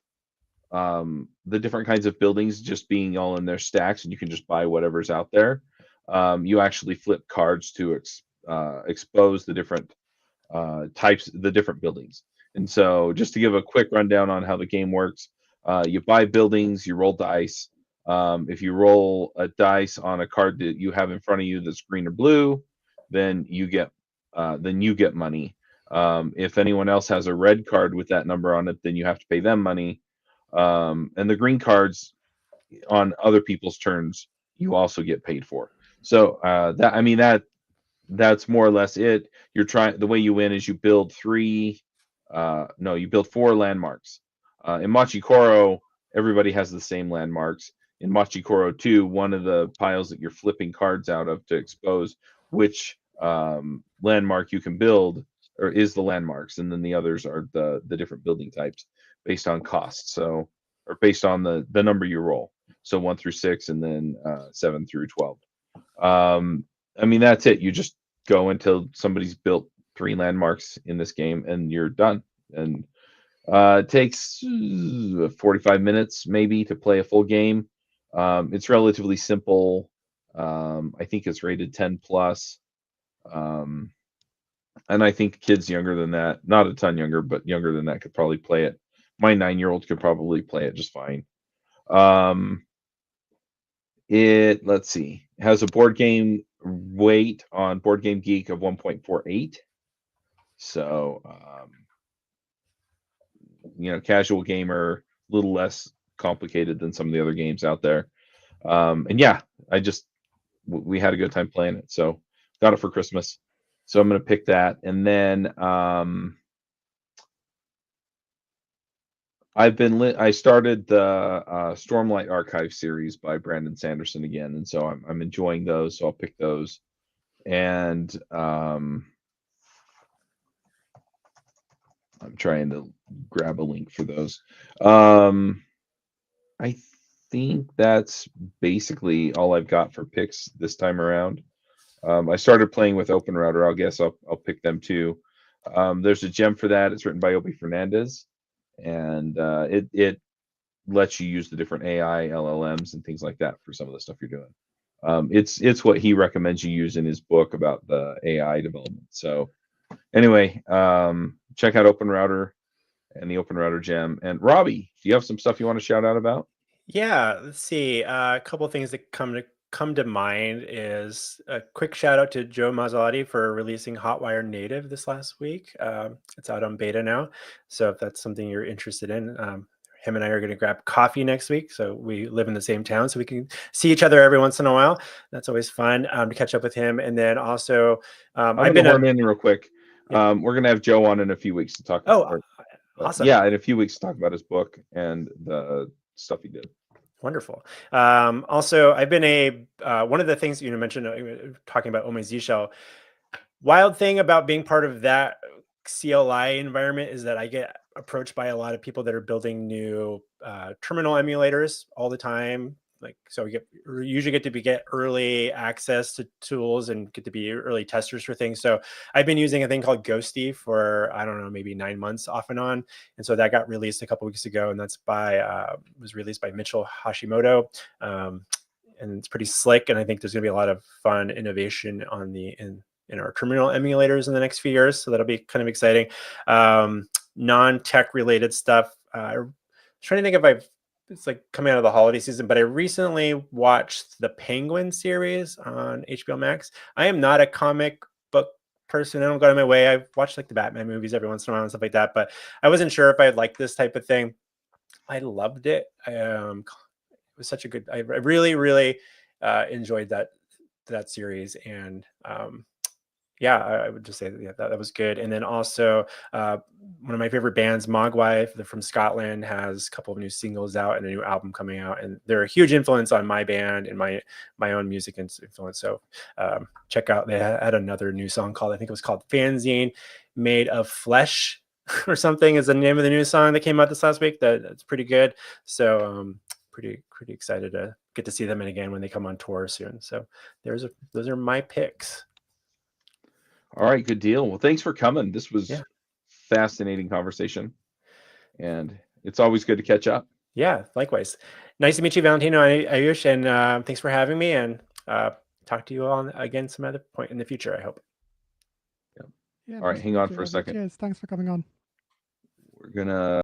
the different kinds of buildings just being all in their stacks and you can just buy whatever's out there, you actually flip cards to expose the different types, the different buildings. And so just to give a quick rundown on how the game works, you buy buildings, you roll dice. If you roll a dice on a card that you have in front of you that's green or blue, then you get money. If anyone else has a red card with that number on it, then you have to pay them money. And the green cards on other people's turns, you also get paid for. So that's more or less it. The way you win is you build you build 4 landmarks. In Machi Koro, everybody has the same landmarks. In Machi Koro 2, one of the piles that you're flipping cards out of to expose which landmark you can build or is the landmarks, and then the others are the different building types based on cost. So, or based on the number you roll. So 1 through 6, and then 7 through 12. That's it. You just go until somebody's built 3 landmarks in this game, and you're done. And it takes 45 minutes maybe to play a full game. It's relatively simple. I think it's rated 10 plus. And I think kids younger than that, not a ton younger, but younger than that, could probably play it. My 9-year-old could probably play it just fine. Let's see, it has a board game weight on Board Game Geek of 1.48. So, casual gamer, a little less complicated than some of the other games out there. And yeah, we had a good time playing it. So got it for Christmas. So I'm going to pick that. And then I started the Stormlight Archive series by Brandon Sanderson again, and so I'm enjoying those. So I'll pick those, and I'm trying to grab a link for those. I think that's basically all I've got for picks this time around. I started playing with Open Router. I guess I'll pick them too. There's a gem for that. It's written by Obi Fernandez. And it lets you use the different AI LLMs and things like that for some of the stuff you're doing. It's what he recommends you use in his book about the AI development. So anyway, check out Open Router and the Open Router gem. And Robby, do you have some stuff you want to shout out about? Yeah, let's see. A couple of things that come to mind is a quick shout out to Joe Mazzalotti for releasing Hotwire Native this last week. It's out on beta now, so if that's something you're interested in, him and I are going to grab coffee next week. So we live in the same town, so we can see each other every once in a while. That's always fun to catch up with him. And then also, I've been horn in real quick. Yeah. We're going to have Joe on in a few weeks to talk. Awesome. Yeah, in a few weeks to talk about his book and the stuff he did. Wonderful. Also, I've been one of the things you mentioned talking about Omezishou. Wild thing about being part of that CLI environment is that I get approached by a lot of people that are building new terminal emulators all the time like, so we usually get to get early access to tools and get to be early testers for things. So I've been using a thing called Ghosty for, I don't know, maybe 9 months off and on. And so that got released a couple weeks ago, and that's was released by Mitchell Hashimoto. And it's pretty slick. And I think there's going to be a lot of fun innovation on in our terminal emulators in the next few years. So that'll be kind of exciting. Non-tech related stuff. I'm trying to think if it's like coming out of the holiday season, but I recently watched the Penguin series on HBO Max. I am not a comic book person. I don't go out of my way. I've watched like the Batman movies every once in a while and stuff like that, but I wasn't sure if I'd like this type of thing. I loved it. It was such a good, I really, really enjoyed that series. And yeah, I would just say that, that was good. And then also one of my favorite bands, Mogwai, they're from Scotland, has a couple of new singles out and a new album coming out. And they're a huge influence on my band and my own music influence. So check out, they had another new song called, I think it was called Fanzine Made of Flesh or something is the name of the new song that came out this last week. That's pretty good. So pretty excited to get to see them again when they come on tour soon. So those are my picks. All right, good deal. Well, thanks for coming. This was fascinating conversation, and it's always good to catch up. Yeah, likewise. Nice to meet you, Valentino and Ayush, and thanks for having me, and talk to you all again some other point in the future, I hope. Yeah, All right, hang on for a second. Cheers. Thanks for coming on. We're gonna